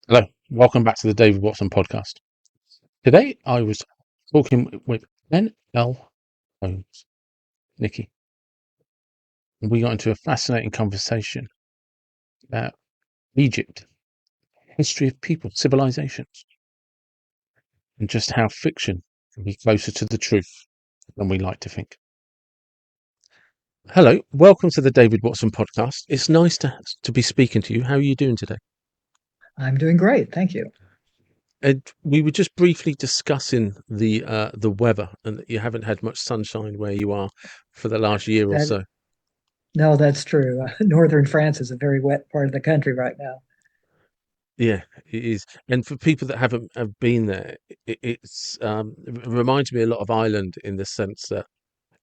Hello, welcome back to the David Watson podcast. Today I was talking with N.L. Holmes, Nikki, and we got into a fascinating conversation about Egypt, history of people, civilizations, and just how fiction can be closer to the truth than we like to think. Hello, welcome to the David Watson podcast. It's nice to be speaking to you. How are you doing today? I'm doing great, thank you. And we were just briefly discussing the weather, and that you haven't had much sunshine where you are for the last year or That so. no, that's true. Northern France is a very wet part of the country right now. Yeah, it is. And for people that haven't have been there, it reminds me a lot of Ireland in the sense that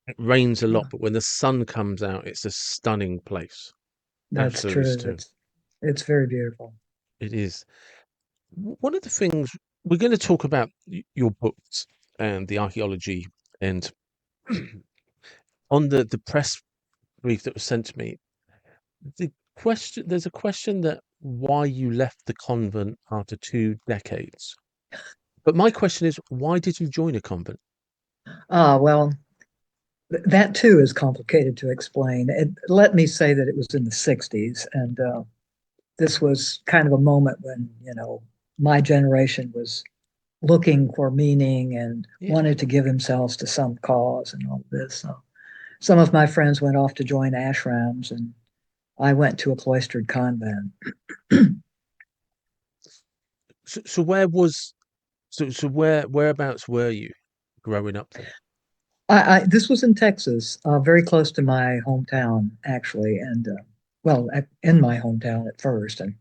it rains a lot, Yeah, but when the sun comes out, it's a stunning place. that's Absolutely true. stunning. It's very beautiful. It is. One of the things we're going to talk about your books and the archaeology and on the press brief that was sent to me, there's a question that why you left the convent after 2 decades. But my question is, why did you join a convent? Well, that too is complicated to explain. Let me say that it was in the 60s, and this was kind of a moment when, my generation was looking for meaning and Yeah. wanted to give themselves to some cause and all of this. So some of my friends went off to join ashrams, and I went to a cloistered convent. So where was whereabouts were you growing up then? This was in Texas, very close to my hometown, actually, and well, in my hometown at first, and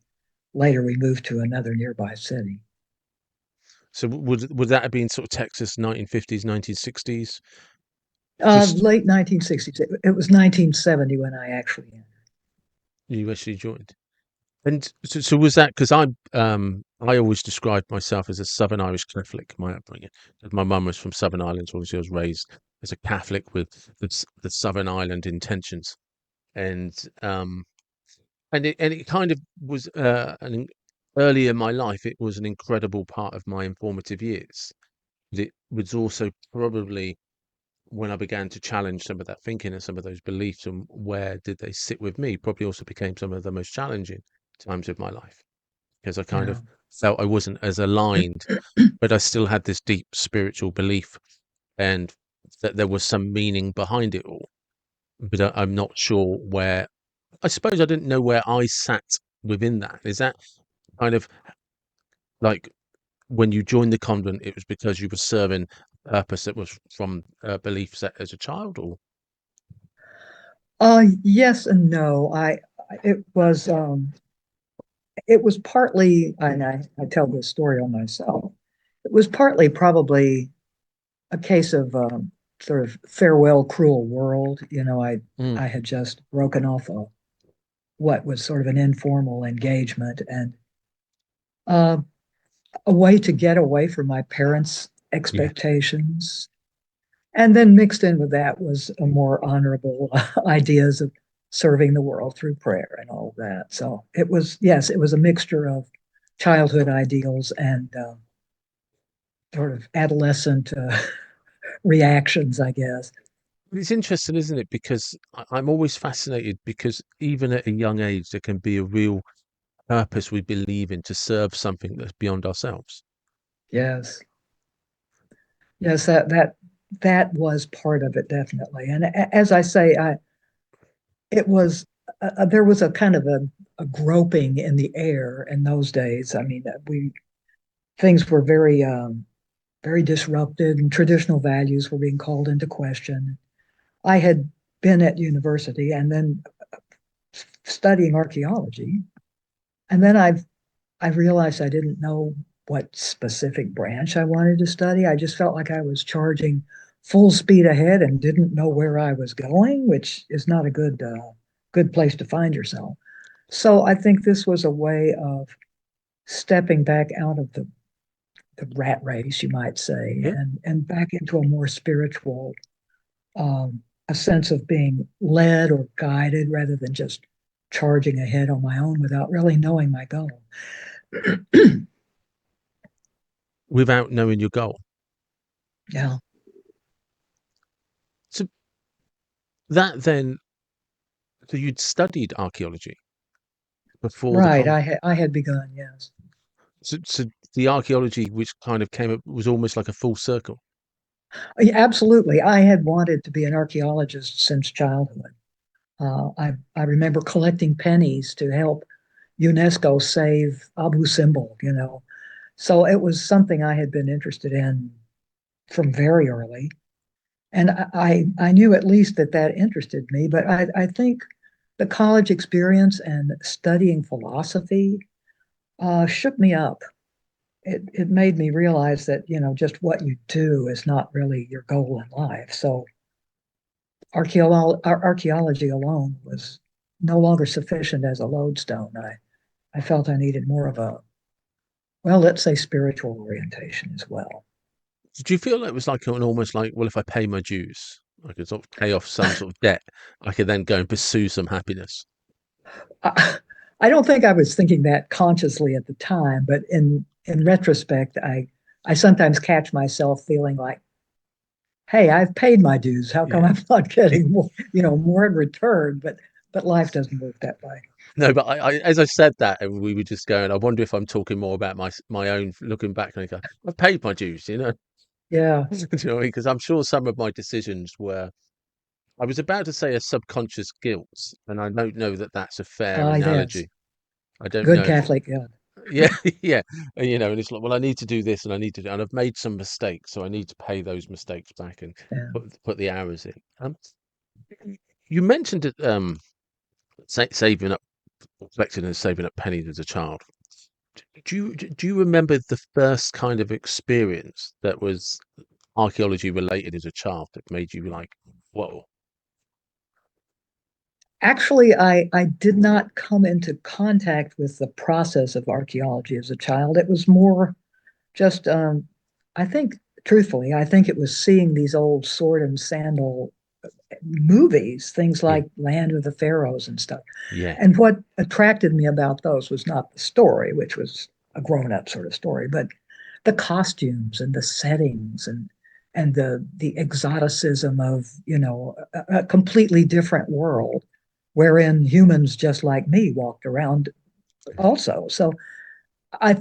later we moved to another nearby city. So would that have been sort of Texas 1950s, 1960s? Just Late 1960s. It was 1970 when I actually entered. you actually joined. And so was that because I always described myself as a Southern Irish Catholic, my upbringing. My mum was from Southern Ireland, so obviously I was raised as a Catholic with the Southern Ireland intentions. And it kind of was early in my life. It was an incredible part of my informative years. But it was also probably when I began to challenge some of that thinking and some of those beliefs and where did they sit with me, probably also became some of the most challenging times of my life because I kind Yeah. of felt I wasn't as aligned, but I still had this deep spiritual belief and that there was some meaning behind it all. But I'm not sure where. I suppose I didn't know where I sat within that. Is that kind of like when you joined the convent, it was because you were serving a purpose that was from a belief set as a child, or Yes and no. It was it was partly, and I tell this story on myself. It was partly probably a case of sort of farewell, cruel world. mm, I had just broken off what was sort of an informal engagement, and uh, a way to get away from my parents' yeah, expectations. And then mixed in with that was a more honorable ideas of serving the world through prayer and all of that. So it was, yes, it was a mixture of childhood ideals and sort of adolescent reactions, I guess. it's interesting, isn't it? Because I'm always fascinated because even at a young age, there can be a real purpose we believe in to serve something that's beyond ourselves. Yes, yes, that was part of it definitely. And as I say, it was there was a kind of a groping in the air in those days. I mean, we things were very disrupted, and traditional values were being called into question. I had been at university and then studying archaeology, and then I realized I didn't know what specific branch I wanted to study. I just felt like I was charging full speed ahead and didn't know where I was going, which is not a good place to find yourself. So I think this was a way of stepping back out of the rat race, you might say, Yeah. and back into a more spiritual, a sense of being led or guided rather than just charging ahead on my own without really knowing my goal. without knowing your goal. Yeah, So that then, so you'd studied archaeology before the right. college. I had begun, yes. So the archaeology which kind of came up was almost like a full circle. Yeah, absolutely. I had wanted to be an archaeologist since childhood. I remember collecting pennies to help UNESCO save Abu Simbel, you know. So it was something I had been interested in from very early. And I knew at least that that interested me, but I think the college experience and studying philosophy shook me up. It made me realize that, you know, just what you do is not really your goal in life. So archaeology alone was no longer sufficient as a lodestone. I felt I needed more of a, well, let's say spiritual orientation as well. Did you feel it was like an almost like, well, if I pay my dues, I could sort of pay off some sort of debt, I could then go and pursue some happiness. I, I don't think I was thinking that consciously at the time, but in retrospect, I sometimes catch myself feeling like, hey, I've paid my dues. How come Yeah. I'm not getting more, you know, more in return? But life doesn't work that way. No, but as I said that, and we were just going, I wonder if I'm talking more about my own looking back and I go, I've paid my dues, you know. Yeah. Do you know what I mean? Because I'm sure some of my decisions were, I was about to say a subconscious guilt, and I don't know that that's a fair Yes. analogy. I don't Good know if, Catholic. Yeah. yeah, yeah, and it's like, well, I need to do this and I need to do, and I've made some mistakes, so I need to pay those mistakes back and Yeah. put the hours in. You mentioned it, saving up, reflecting and saving up pennies as a child. Do you remember the first kind of experience that was archaeology related as a child that made you like, whoa? Actually, I did not come into contact with the process of archaeology as a child. It was more just, I think, truthfully, I think it was seeing these old sword and sandal movies, things Yeah, like Land of the Pharaohs and stuff. yeah, And what attracted me about those was not the story, which was a grown-up sort of story, but the costumes and the settings and the exoticism of, you know, a completely different world wherein humans just like me walked around also. So I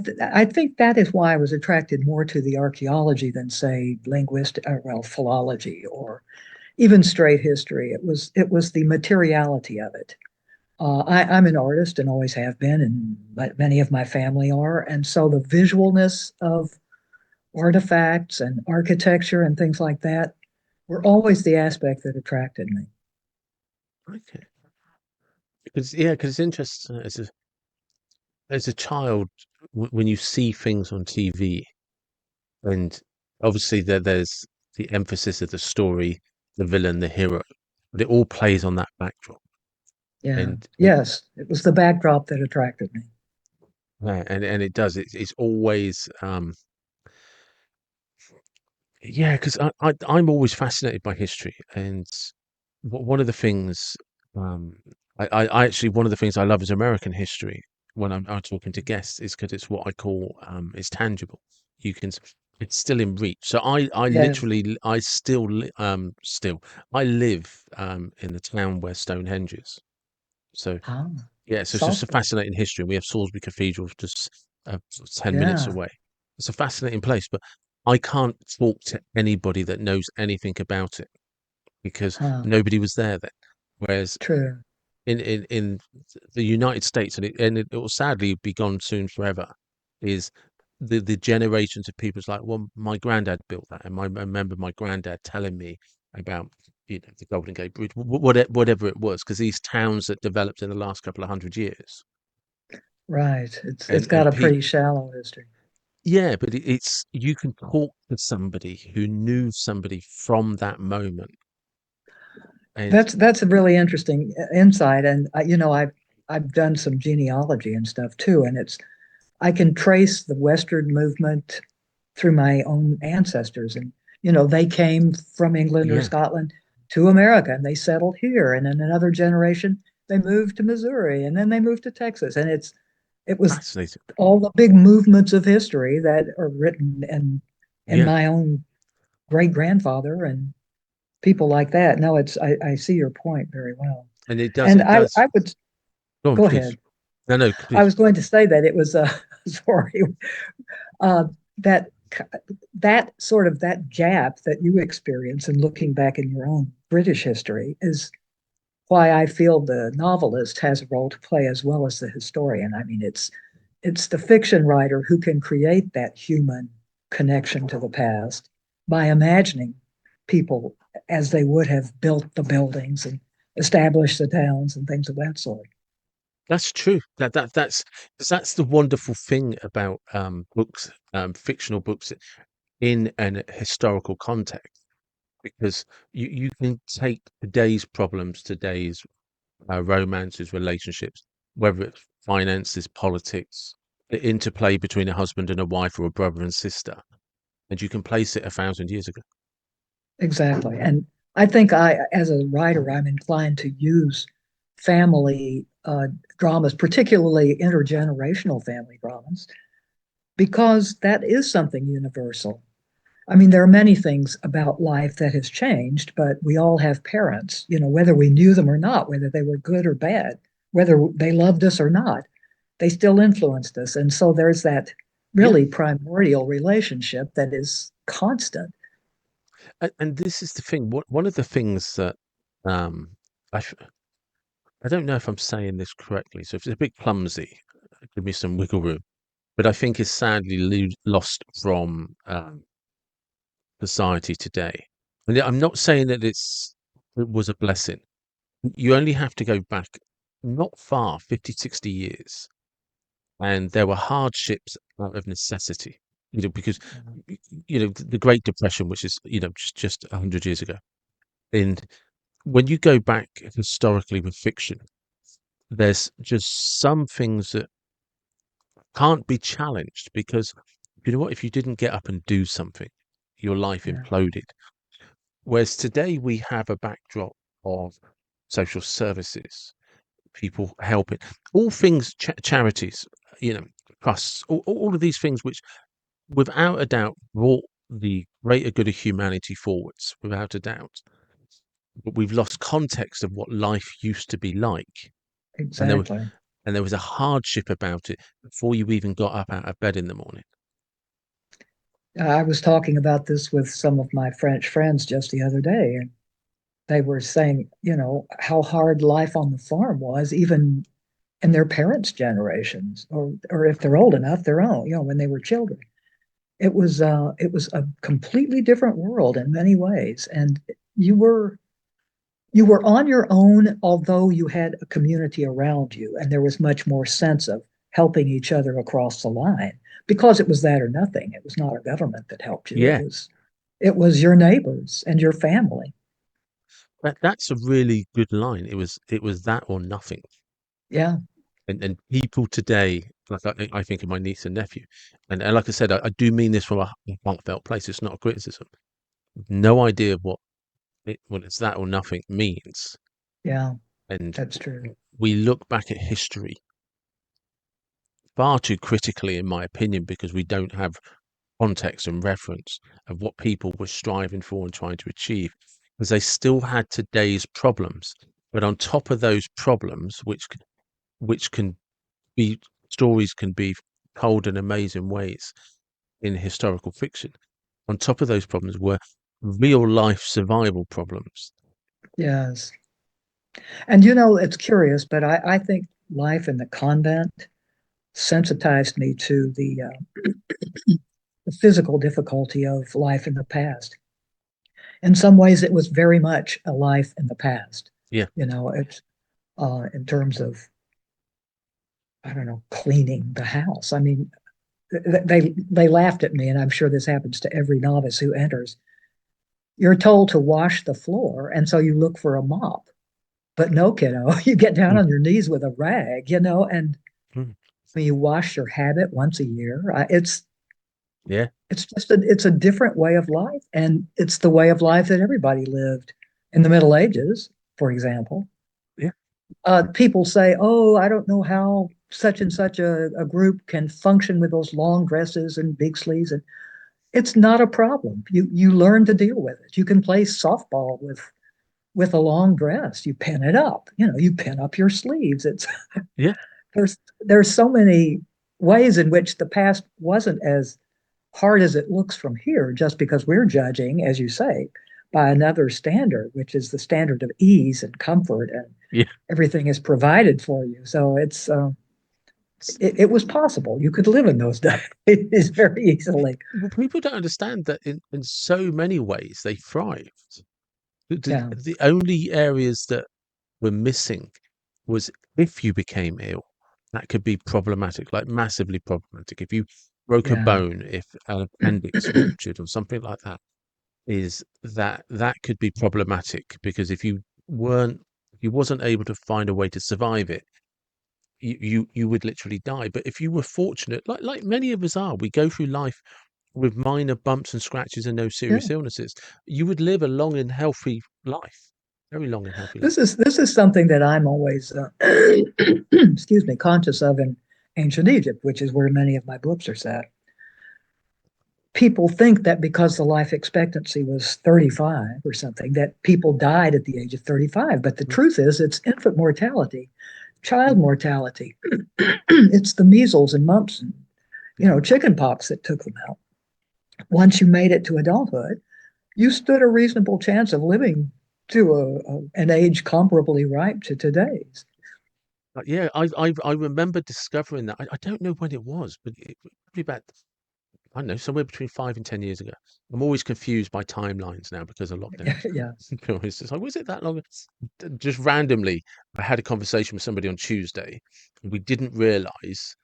think that is why I was attracted more to the archaeology than say linguistic, well, philology or even straight history. It was the materiality of it. I'm an artist and always have been, and many of my family are, and so the visualness of artifacts and architecture and things like that were always the aspect that attracted me. okay. Because yeah, because it's interesting as a child when you see things on TV, and obviously there's the emphasis of the story, the villain, the hero, but it all plays on that backdrop, Yeah. and Yes, it was the backdrop that attracted me. yeah, and it does. It's always yeah, because I'm always fascinated by history, and one of the things um, I actually one of the things I love is American history when I'm talking to guests is because it's what I call it's tangible. You can it's still in reach. So I Yes. literally I still I live in the town where Stonehenge is. So Ah, yeah, so it's just a Salford. fascinating history. We have Salisbury Cathedral just 10 minutes Yeah. away. It's a fascinating place, but I can't talk to anybody that knows anything about it because Huh. nobody was there then. Whereas True. in the United States, and it will sadly be gone soon forever, is the generations of people. It's like, well, my granddad built that, and I remember my granddad telling me about the Golden Gate Bridge, whatever it was, because these towns that developed in the last couple of 100 years, Right. It's and got and a pe pretty shallow history. yeah, but it's you can talk to somebody who knew somebody from that moment, and That's a really interesting insight, and you know, I've done some genealogy and stuff too, and it's I can trace the Western movement through my own ancestors, and you know, they came from England or yeah, Scotland to America, and they settled here, and in another generation they moved to Missouri, and then they moved to Texas, and It was Fascinating. all the big movements of history that are written in Yeah, my own great grandfather and people like that. No, I see your point very well. and it does. And It does. I would Go on, go please. ahead. No, no, I please. was going to say that it was sorry uh, that that sort of that gap that you experience in looking back in your own British history is why I feel the novelist has a role to play as well as the historian. I mean, it's the fiction writer who can create that human connection to the past by imagining people as they would have built the buildings and established the towns and things of that sort. That's true. That's the wonderful thing about books, fictional books in an historical context, because you can take today's problems, today's romances, relationships, whether it's finances, politics, the interplay between a husband and a wife or a brother and sister, and you can place it 1,000 years ago. Exactly. And I think as a writer, I'm inclined to use family dramas, particularly intergenerational family dramas, because that is something universal. I mean, there are many things about life that has changed, but we all have parents, whether we knew them or not, whether they were good or bad, whether they loved us or not, they still influenced us. And so there's that Yeah, really primordial relationship that is constant. and this is the thing. One of the things that um, I f- I don't know if I'm saying this correctly, so if it's a bit clumsy, give me some wiggle room. But I think is sadly lost from society today. And I'm not saying that it was a blessing. You only have to go back not far, 50, 60 years, and there were hardships out of necessity. Because the Great Depression, which is just 100 years ago, and when you go back historically with fiction, there's just some things that can't be challenged because you know what? If you didn't get up and do something, your life Yeah, imploded. Whereas today we have a backdrop of social services, people helping, all things, charities, trusts, all of these things which, without a doubt, brought the greater good of humanity forwards, without a doubt. But we've lost context of what life used to be like, and exactly. there was a hardship about it before you even got up out of bed in the morning. I was talking about this with some of my French friends just the other day, and they were saying, how hard life on the farm was, even in their parents' generations, or if they're old enough, their own, when they were children. It was a completely different world in many ways, and you were you were on your own, although you had a community around you, and there was much more sense of helping each other across the line because it was that or nothing. It was not a government that helped you. Yeah, It was your neighbors and your family. that's a really good line. It was that or nothing. Yeah, And people today, like I think of my niece and nephew, and like I said, I do mean this from a heartfelt place. It's not a criticism. No idea what when it's that or nothing means. yeah, And that's true. we look back at history far too critically, in my opinion, because we don't have context and reference of what people were striving for and trying to achieve, because they still had today's problems. But on top of those problems, which can be stories can be told in amazing ways in historical fiction. On top of those problems were real life survival problems. Yes. And it's curious, but I think life in the convent sensitized me to the physical difficulty of life in the past. In some ways, it was very much a life in the past. Yeah, It's in terms of, I don't know, cleaning the house. I mean, they laughed at me, and I'm sure this happens to every novice who enters. You're told to wash the floor, and so you look for a mop. But no, kiddo, you get down mm, on your knees with a rag, and mm, when you wash your habit once a year, yeah, it's just it's a different way of life, and it's the way of life that everybody lived in the Middle Ages, for example. yeah. People say, "Oh, I don't know how." such and such a group can function with those long dresses and big sleeves, and it's not a problem. You learn to deal with it. You can play softball with a long dress. You pin it up. You pin up your sleeves. It's Yeah. there's so many ways in which the past wasn't as hard as it looks from here, just because we're judging, as you say, by another standard, which is the standard of ease and comfort, and Yeah. everything is provided for you. So it was possible. You could live in those days very easily. Well, people don't understand that in so many ways they thrived. Yeah, The only areas that were missing was if you became ill, that could be problematic, like massively problematic. If you broke a yeah. bone, if an appendix ruptured or something like that, that could be problematic because if you wasn't able to find a way to survive it, you would literally die. But if you were fortunate, like many of us are, we go through life with minor bumps and scratches and no Yeah. serious illnesses, you would live a long and healthy life, very long and healthy life. This is something that I'm always excuse me, conscious of in ancient Egypt, which is where many of my books are set. People think that because the life expectancy was 35 or something, that people died at the age of 35. But the Mm, truth is, it's infant mortality, child mm, mortality. It's the measles and mumps and yeah. chicken pox that took them out. Once you made it to adulthood, you stood a reasonable chance of living to an age comparably ripe to today's. Yeah, I remember discovering that. I don't know when it was, but probably about, I don't know, somewhere between 5 and 10 years ago. I'm always confused by timelines now because of lockdowns. Yeah. It's just like, was it that long? Just randomly, I had a conversation with somebody on Tuesday. And we didn't realize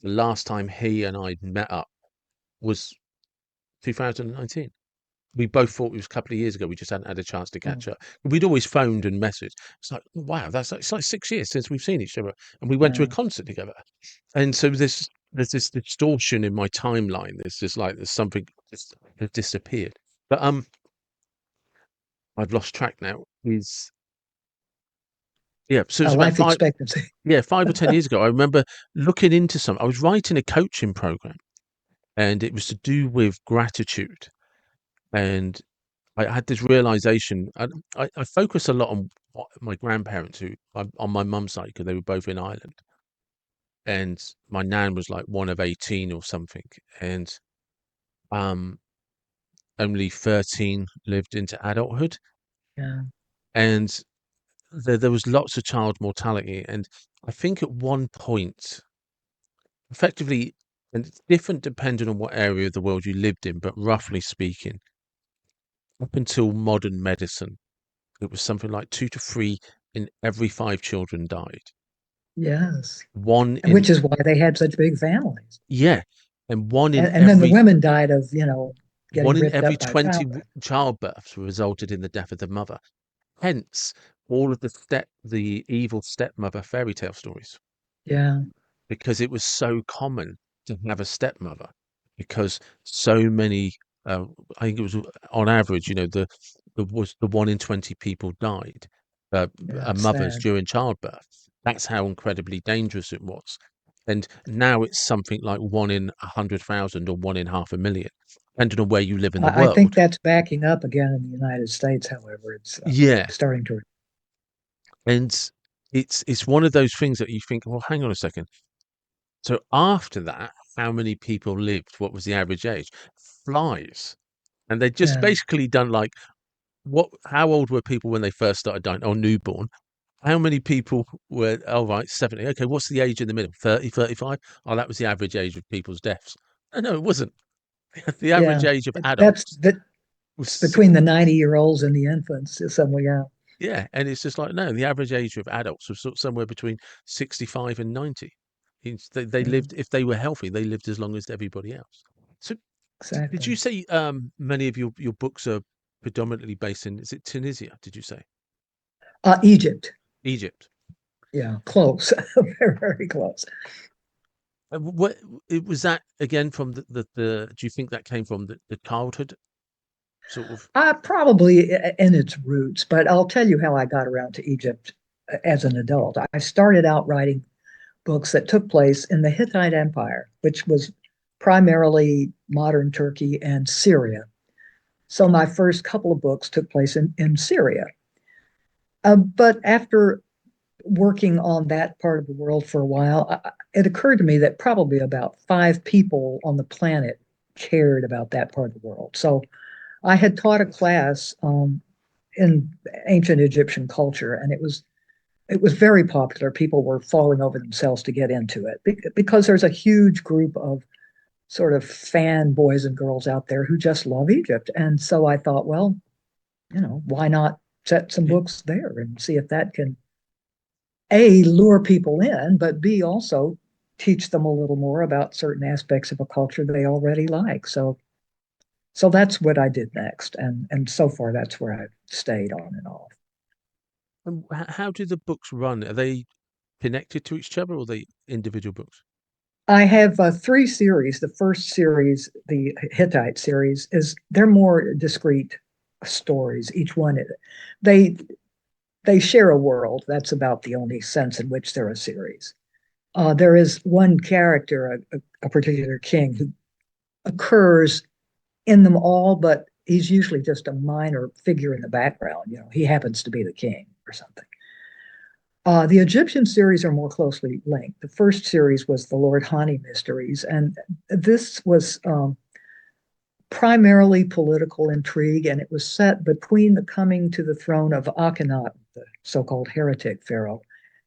the last time he and I met up was 2019. We both thought it was a couple of years ago. We just hadn't had a chance to Yeah. catch up. We'd always phoned and messaged. It's like, wow, it's like 6 years since we've seen each other, and we went to a Yeah. concert together. And so there's this distortion in my timeline. There's just like there's something just has disappeared. But I've lost track now. Is Yeah. So it's about Life expectancy. 5 or 10 years ago. I remember looking into some. I was writing a coaching program, and it was to do with gratitude. And I had this realization. I focus a lot on what my grandparents, who on my mum's side, because they were both in Ireland, and my nan was like one of 18 or something, and um, only 13 lived into adulthood, Yeah. and there was lots of child mortality. And I think at one point, effectively, and it's different depending on what area of the world you lived in, but roughly speaking, up until modern medicine, it was something like 2 to 3 in every 5 children died. Yes. One And in which is why they had such big families. Yeah, and And then the women died of, one getting in ripped every up by 20 childbirth. childbirths resulted in the death of the mother. Hence, all of the evil stepmother fairy tale stories, Yeah. because it was so common to have a stepmother, because so many, uh, I think it was on average, the 1 in 20 people died, uh, Yeah. It's mothers sad. during childbirth. That's how incredibly dangerous it was. And now it's something like 1 in 100,000 or 1 in 500,000, depending on where you live in the I think world. that's backing up again in the United States, however. It's Yeah, starting to. and it's one of those things that you think, well, hang on a second. So after that, how many people lived? What was the average age? Flies. And they just Yeah. basically done like, how old were people when they first started dying? Or newborn. How many people were, oh, right, 70. Okay, what's the age in the middle? 30, 35? Oh, that was the average age of people's deaths. No, it wasn't. The average Yeah. age of That's adults that was it's six. between the 90-year-olds and the infants somewhere. Yeah. Yeah. And it's just like, no, the average age of adults was somewhere between 65 and 90. They Yeah. lived, if they were healthy, they lived as long as everybody else. So did Exactly. you say many of your books are predominantly based in, is it Tunisia, did you say? Egypt. Egypt. Yeah. Close. Very, very close. What it was that again from do you think that came from the childhood sort of? Probably in its roots, but I'll tell you how I got around to Egypt as an adult. I started out writing books that took place in the Hittite Empire, which was primarily modern Turkey and Syria. So my first couple of books took place in Syria. But after working on that part of the world for a while, it occurred to me that probably about 5 people on the planet cared about that part of the world. So I had taught a class in ancient Egyptian culture, and it was very popular. People were falling over themselves to get into it because there's a huge group of sort of fan boys and girls out there who just love Egypt. And so I thought, well, why not set some Yeah. books there and see if that can A, lure people in, but B, also teach them a little more about certain aspects of a culture they already like. So that's what I did next. And so far that's where I've stayed on and off. And how do the books run? Are they connected to each other or are they individual books? I have 3 series. The first series, the Hittite series, is they're more discrete stories. Each one, they they share a world. That's about the only sense in which they're a series. There is one character, a particular king, who occurs in them all, but he's usually just a minor figure in the background. He happens to be the king or something. The Egyptian series are more closely linked. The first series was the Lord Hani mysteries, and this was primarily political intrigue, and it was set between the coming to the throne of Akhenaten, the so-called heretic pharaoh,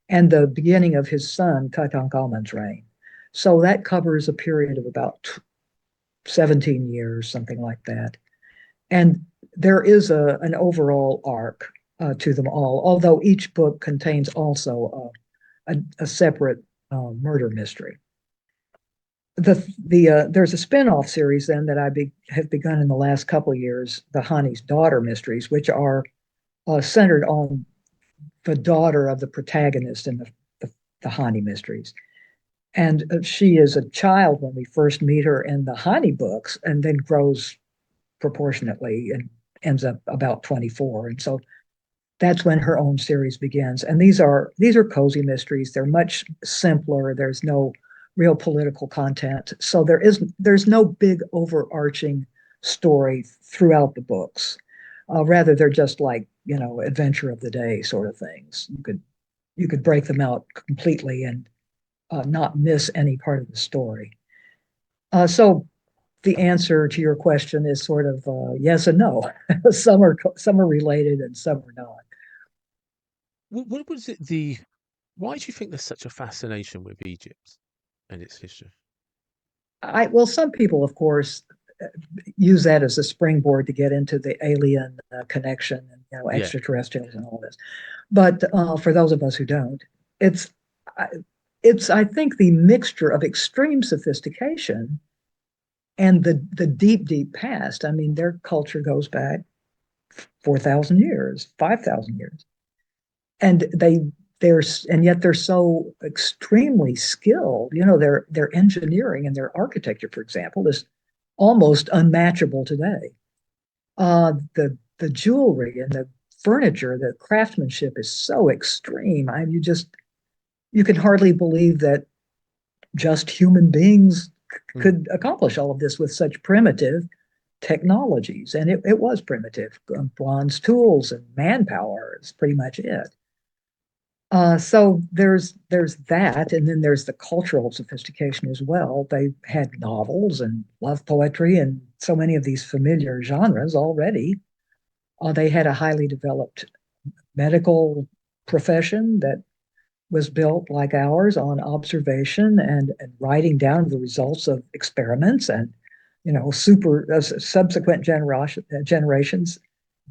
and the beginning of his son Tutankhamun's reign. So that covers a period of about 17 years, something like that. And there is an overall arc to them all, although each book contains also a separate murder mystery. There's a spin-off series then that have begun in the last couple of years, the Hani's Daughter mysteries, which are centered on the daughter of the protagonist in the Hani mysteries. And she is a child when we first meet her in the Hani books, and then grows proportionately and ends up about 24. And so that's when her own series begins. And these are cozy mysteries. They're much simpler. There's no real political content. So there's no big overarching story throughout the books. Rather, they're just like, adventure of the day sort of things. You could break them out completely and not miss any part of the story. So the answer to your question is sort of yes and no. Some are related and some are not. What was it why do you think there's such a fascination with Egypt and its history? Some people, of course, use that as a springboard to get into the alien connection and Yeah. extraterrestrials and all this. But for those of us who don't, it's it's I think the mixture of extreme sophistication and the deep past. I mean, their culture goes back 4,000 years, 5,000 years, and and yet they're so extremely skilled. Their engineering and their architecture, for example, is almost unmatchable today. The jewelry and the furniture, the craftsmanship is so extreme. You can hardly believe that just human beings Mm. could accomplish all of this with such primitive technologies. And it was primitive. Bronze tools and manpower is pretty much it. So there's that, and then there's the cultural sophistication as well. They had novels and love poetry and so many of these familiar genres already. They had a highly developed medical profession that was built like ours on observation and writing down the results of experiments, and super subsequent generations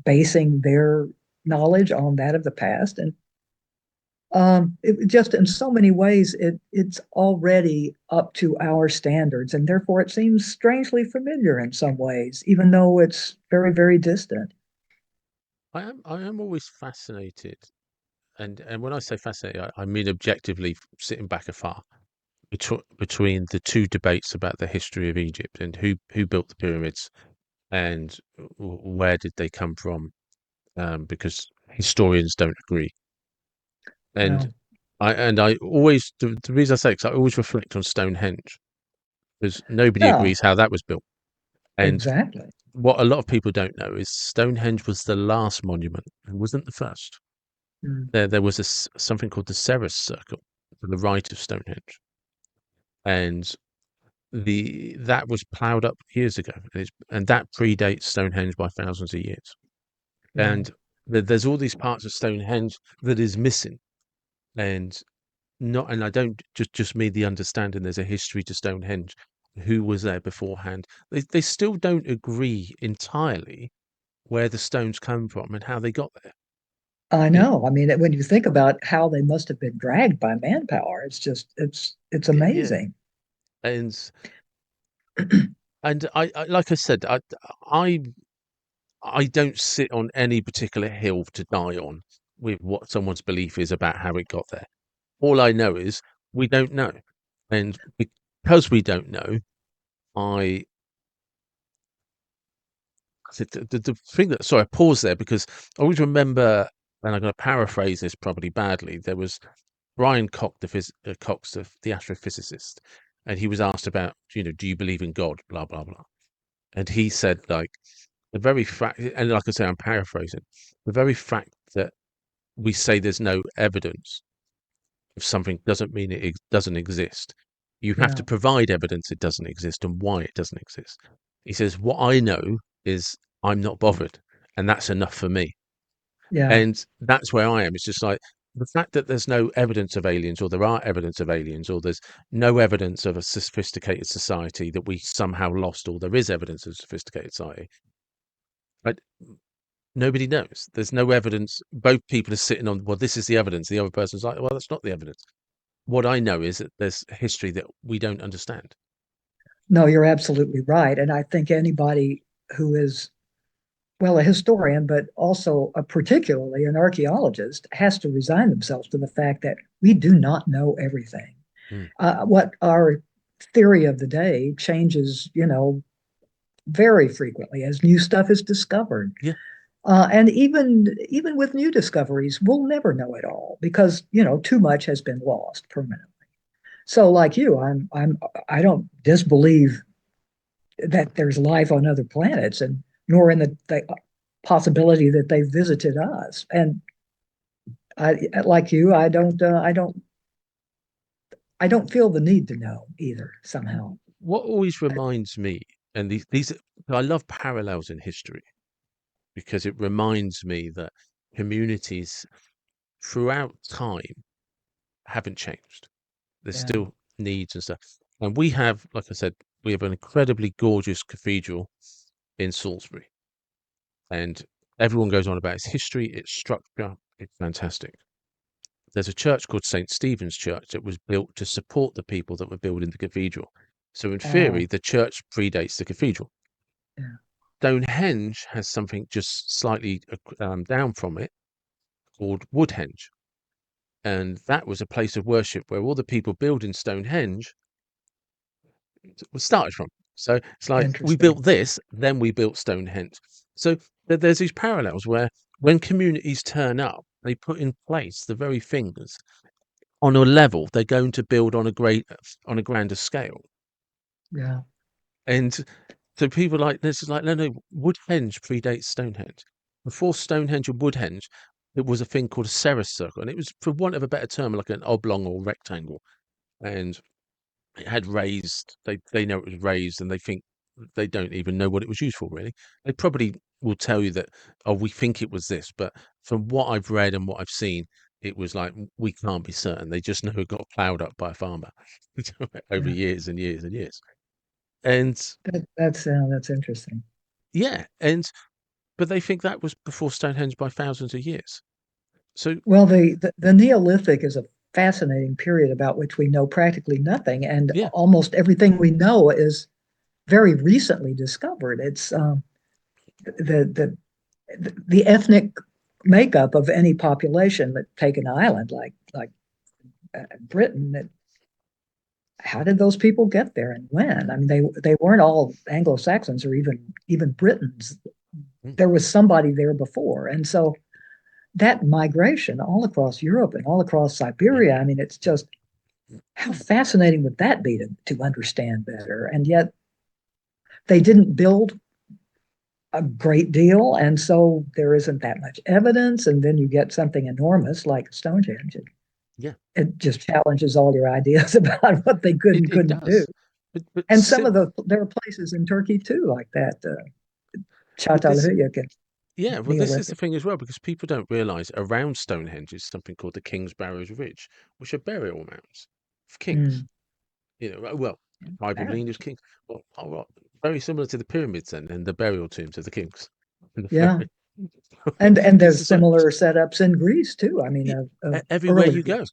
basing their knowledge on that of the past. And it just in so many ways it's already up to our standards, and therefore it seems strangely familiar in some ways, even though it's very, very distant. I am always fascinated, and when I say fascinated, I mean objectively sitting back afar between the two debates about the history of Egypt and who built the pyramids and where did they come from, because historians don't agree. And Well, I always the reason I say because I always reflect on Stonehenge because nobody Yeah, agrees how that was built. And exactly. what a lot of people don't know is Stonehenge was the last monument. It wasn't the first. Mm, There was something called the Ceres Circle to the right of Stonehenge, and the that was ploughed up years ago, and that predates Stonehenge by thousands of years. yeah. And there's all these parts of Stonehenge that is missing, and not, and I don't just mean the understanding there's a history to Stonehenge, who was there beforehand. They still don't agree entirely where the stones come from and how they got there. I It, know. I mean, when you think about how they must have been dragged by manpower, it's just it's yeah, amazing. and I like I said, I I don't sit on any particular hill to die on with what someone's belief is about how it got there. All I know is we don't know, and because we don't know, I the thing that sorry, I paused there because I always remember, and I'm going to paraphrase this probably badly. There was Brian Cox, Cox, the astrophysicist, and he was asked about, do you believe in God? Blah blah blah, and he said like the very fact, and like I say, I'm paraphrasing, the very fact that we say there's no evidence of something doesn't mean it doesn't exist. You have to Yeah, provide evidence it doesn't exist and why it doesn't exist. He says, what I know is I'm not bothered, and that's enough for me. yeah, And that's where I am. It's just like the fact that there's no evidence of aliens, or there are evidence of aliens, or there's no evidence of a sophisticated society that we somehow lost, or there is evidence of sophisticated society. But nobody knows. There's no evidence. Both people are sitting on, well, this is the evidence. The other person's like, well, that's not the evidence. What I know is that there's history that we don't understand. no, you're absolutely right. And I think anybody who is, well, a historian, but also particularly an archaeologist, has to resign themselves to the fact that we do not know everything. Mm. What our theory of the day changes, very frequently as new stuff is discovered. Yeah, And even with new discoveries, we'll never know it all because too much has been lost permanently. So, like you, I don't disbelieve that there's life on other planets, and nor in the possibility that they visited us. And like you, I don't feel the need to know either somehow. what always reminds me, and these I love parallels in history because it reminds me that communities throughout time haven't changed. There's Yeah. still needs and stuff. And we have, like I said, we have an incredibly gorgeous cathedral in Salisbury, and everyone goes on about its history, its structure. It's fantastic. There's a church called St. Stephen's Church that was built to support the people that were building the cathedral. So, in theory, Oh, the church predates the cathedral. yeah. Stonehenge has something just slightly down from it called Woodhenge. And that was a place of worship where all the people building Stonehenge was started from. So it's like we Interesting. built this, then we built Stonehenge. So there's these parallels where when communities turn up, they put in place the very things on a level they're going to build on a grander scale. Yeah. And so people like this is like, no, no, Woodhenge predates Stonehenge. Before Stonehenge and Woodhenge, it was a thing called a Ceres circle, and it was, for want of a better term, like an oblong or rectangle. And it had raised. They know it was raised, and they don't even know what it was used for. Really, they probably will tell you that, oh, we think it was this, but from what I've read and what I've seen, it was like we can't be certain. They just know it got ploughed up by a farmer over Yeah. years and years and years. And That's interesting. yeah, and but they think that was before Stonehenge by thousands of years. So Well, the Neolithic is a fascinating period about which we know practically nothing, and yeah, almost everything we know is very recently discovered. It's the the ethnic makeup of any population that take an island like Britain. That how did those people get there and when? I mean, they weren't all Anglo Saxons or even Britons. mm, There was somebody there before, and so that migration all across Europe and all across Yeah, Siberia, I mean, it's just how fascinating would that be to understand better? And yet they didn't build a great deal, and so there isn't that much evidence. And then you get something enormous like Stonehenge. yeah, It just challenges all your ideas about what they could and it couldn't do. does. But And some of sim the there are places in Turkey too, like that but this Çatalhöyük and Yeah, well, this is the Neolithic. thing as well, because people don't realise around Stonehenge is something called the King's Barrows Ridge, which are burial mounds of kings. Mm, You know, well, that, tribal lineage kings. Well, very similar to the pyramids and the burial tombs of the kings. And the yeah. very- And This there's is like similar setups in Greece too. I mean, of everywhere early you go, Greece.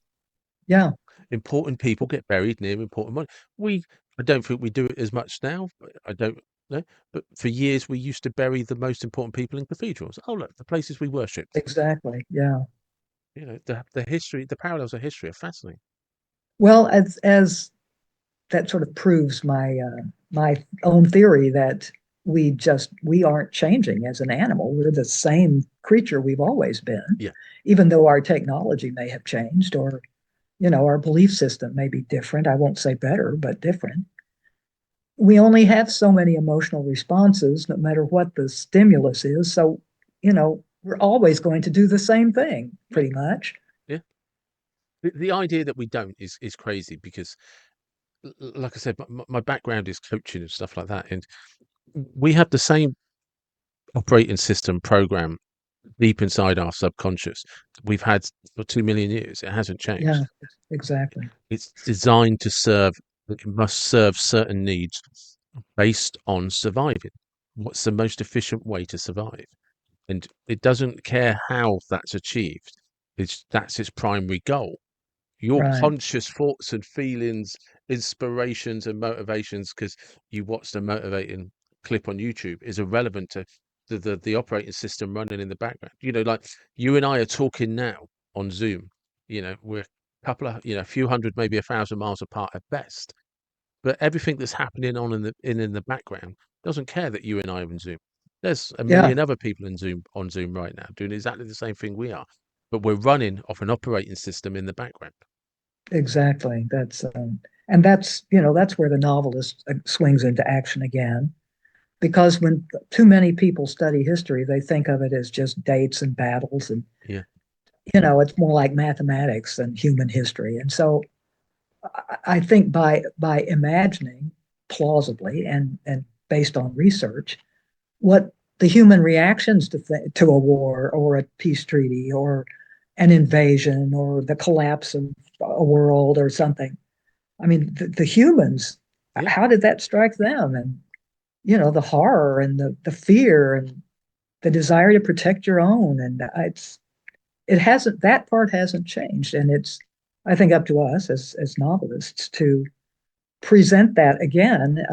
Yeah, important people get buried near important money. I don't think we do it as much now. I don't know, but for years we used to bury the most important people in cathedrals. Oh, look, the places we worshipped. exactly. Yeah. You know, the history, the parallels of history are fascinating. Well, as that sort of proves my own theory that we aren't changing as an animal. We're the same creature we've always been, Yeah, even though our technology may have changed or our belief system may be different. I won't say better, but different. We only have so many emotional responses, no matter what the stimulus is. So, we're always going to do the same thing, yeah, pretty much. yeah. The idea that we don't is crazy because, like I said, my background is coaching and stuff like that, and we have the same operating system program deep inside our subconscious we've had for 2 million years. It hasn't Yeah, changed. exactly. It's designed to serve. It must serve certain needs based on surviving. What's the most efficient way to survive? And it doesn't care how that's achieved. That's its primary goal. Your Right. conscious thoughts and feelings, inspirations and motivations, because you watched a motivating clip on YouTube, is irrelevant to the operating system running in the background. You know, like you and I are talking now on Zoom. You know, we're a couple of, a few hundred, maybe 1,000 miles apart at best. But everything that's happening on in the background doesn't care that you and I are in Zoom. There's a Yeah, million other people in Zoom on Zoom right now doing exactly the same thing we are, but we're running off an operating system in the background. exactly. That's where the novelist swings into action again. Because when too many people study history, they think of it as just dates and battles, and Yeah. it's more like mathematics than human history. And so I think by imagining plausibly and based on research what the human reactions to a war or a peace treaty or an invasion or the collapse of a world or something. I mean, the humans, Yeah. how did that strike them? And the horror and the fear and the desire to protect your own. And it hasn't that part hasn't changed. And it's I think up to us as novelists to present that again,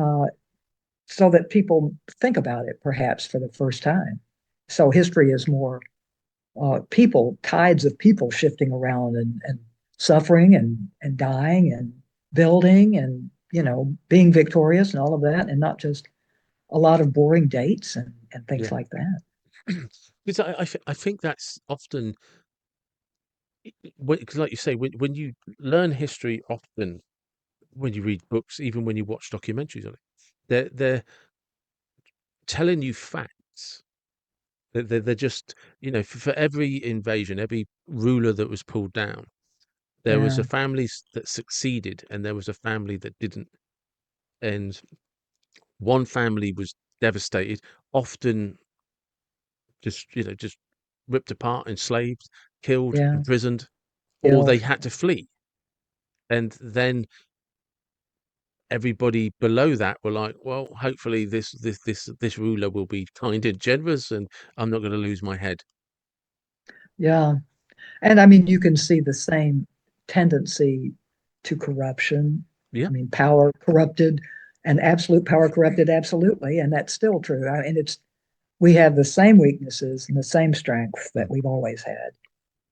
so that people think about it perhaps for the first time. So history is more people, tides of people shifting around and suffering and dying and building and being victorious and all of that, and not just a lot of boring dates and things Yeah. like that. Because I think that's often, because like you say, when you learn history, often when you read books, even when you watch documentaries on it, they're telling you facts. They're just, for every invasion, every ruler that was pulled down, there was Yeah, a family that succeeded and there was a family that didn't. And one family was devastated, often just ripped apart, enslaved, killed, yeah, imprisoned, or they guilt. had to flee. And then everybody below that were like, well, hopefully this ruler will be kind and generous, and I'm not going to lose my head. Yeah. And I mean, you can see the same tendency to corruption. Yeah. I mean, power corrupted and absolute power corrupted absolutely. And that's still true. I mean, we have the same weaknesses and the same strengths that Mm. we've always had,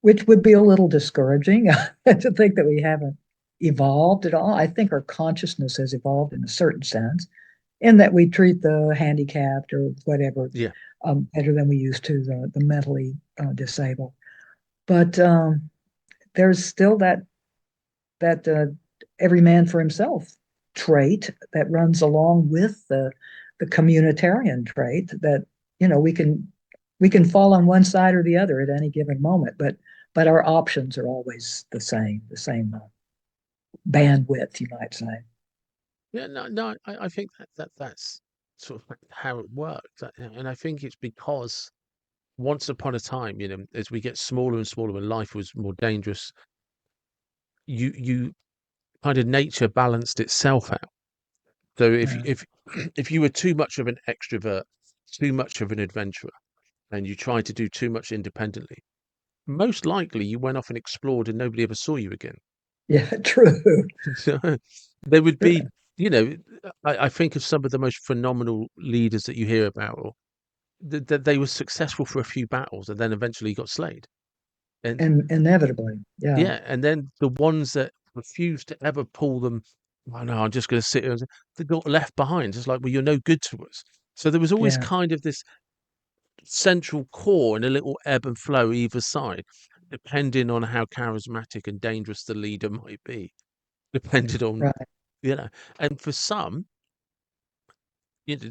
which would be a little discouraging to think that we haven't evolved at all. I think our consciousness has evolved in a certain sense, in that we treat the handicapped or whatever Yeah. better than we used to the mentally disabled. But there's still that every man for himself trait that runs along with the communitarian trait that we can fall on one side or the other at any given moment, but our options are always the same bandwidth, you might say. Yeah, no, I think that's sort of how it works, and I think it's because once upon a time, as we get smaller and smaller and life was more dangerous, you kind of nature balanced itself out. So Yeah, if you were too much of an extrovert, too much of an adventurer, and you tried to do too much independently, most likely you went off and explored and nobody ever saw you again. yeah, true. So there would be, you know, I think of some of the most phenomenal leaders that you hear about, or that they were successful for a few battles and then eventually got slayed. And And inevitably, yeah, yeah, and then the ones that refused to ever pull them, oh no, I'm just going to sit here, they got left behind. It's like, well, you're no good to us. So there was always yeah, kind of this central core and a little ebb and flow either side, depending on how charismatic and dangerous the leader might be, depending on, right, you know, and for some, if,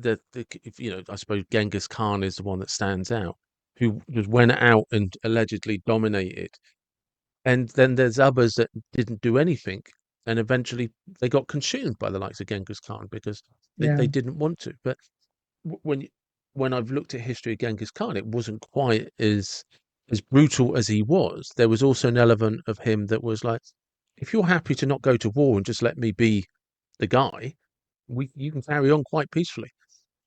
I suppose Genghis Khan is the one that stands out, who just went out and allegedly dominated. And then there's others that didn't do anything, and eventually they got consumed by the likes of Genghis Khan because they yeah, didn't want to. But when when I've looked at history of Genghis Khan, it wasn't quite as brutal as he was. There was also an element of him that was like, if you're happy to not go to war and just let me be the guy, we you can carry on quite peacefully.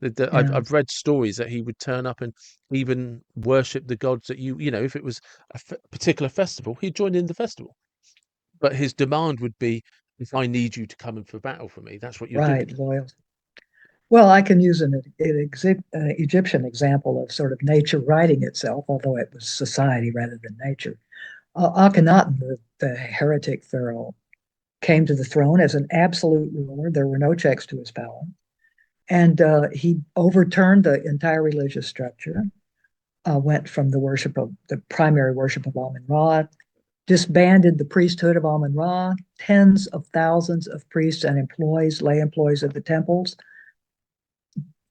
yeah, I've read stories that he would turn up and even worship the gods that if it was a particular festival, he'd join in the festival. But his demand would be, if I need you to come in for battle for me, that's what you're doing. right, loyal. Well, I can use an Egyptian example of sort of nature righting itself, although it was society rather than nature. Akhenaten, the heretic pharaoh, came to the throne as an absolute ruler. There were no checks to his power. And he overturned the entire religious structure, went from the primary worship of Amun Ra, disbanded the priesthood of Amun Ra, tens of thousands of priests and employees, lay employees of the temples,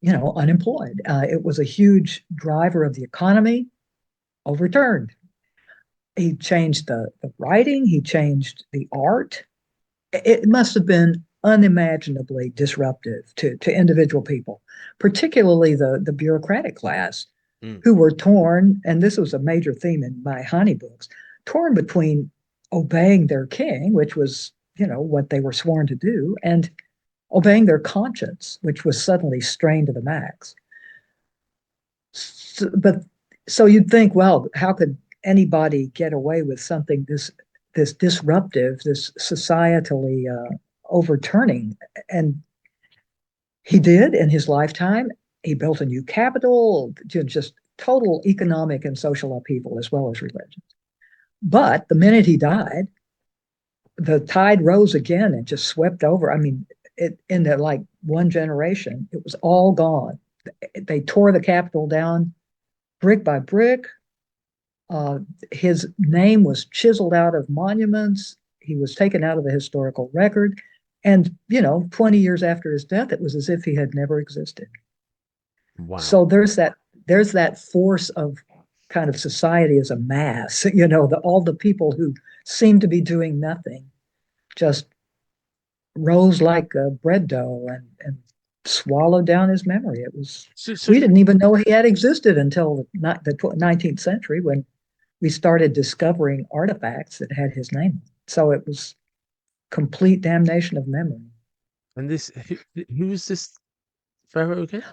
unemployed. It was a huge driver of the economy, overturned. He changed the writing, he changed the art. It must have been unimaginably disruptive to individual people, particularly the bureaucratic class, Mm. who were torn, and this was a major theme in my Hani books, torn between obeying their king, which was, what they were sworn to do, and obeying their conscience, which was suddenly strained to the max. But so you'd think, well, how could anybody get away with something this disruptive, this societally overturning? And he did in his lifetime. He built a new capital, just total economic and social upheaval as well as religion. But the minute he died, the tide rose again and just swept over. I mean, in the like one generation, it was all gone. They tore the capital down brick by brick. Uh, his name was chiseled out of monuments. He was taken out of the historical record. And, 20 years after his death, it was as if he had never existed. Wow. So there's that force of kind of society as a mass, all the people who seem to be doing nothing just rose like a bread dough and swallowed down his memory. So We didn't even know he had existed until the 19th century when we started discovering artifacts that had his name. So it was complete damnation of memory. and this who is this pharaoh again?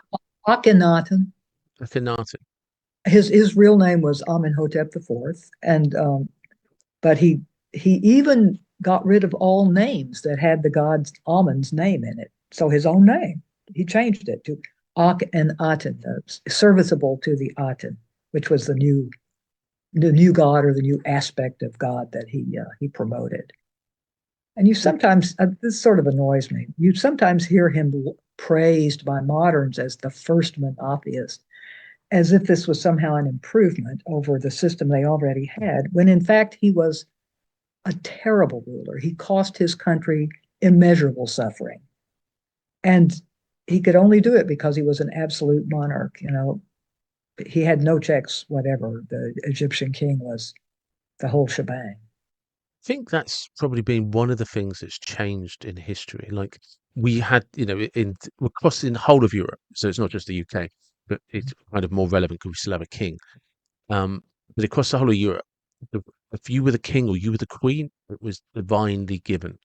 Akhenaten, Akhenaten. his real name was Amenhotep IV, and but he even got rid of all names that had the god Amen's name in it. So his own name, he changed it to Ak and Aten, serviceable to the Aten, which was the new god or the new aspect of God that he promoted. And you sometimes, this sort of annoys me, you sometimes hear him praised by moderns as the first monotheist. as if this was somehow an improvement over the system they already had, when in fact he was a terrible ruler. He cost his country immeasurable suffering. And he could only do it because he was an absolute monarch. He had no checks, whatever. The Egyptian king was the whole shebang. I think that's probably been one of the things that's changed in history. Like we had, in across in the whole of Europe, so it's not just the UK, but it's kind of more relevant because we still have a king. Um, but across the whole of Europe, the, if you were the king or you were the queen, it was divinely given.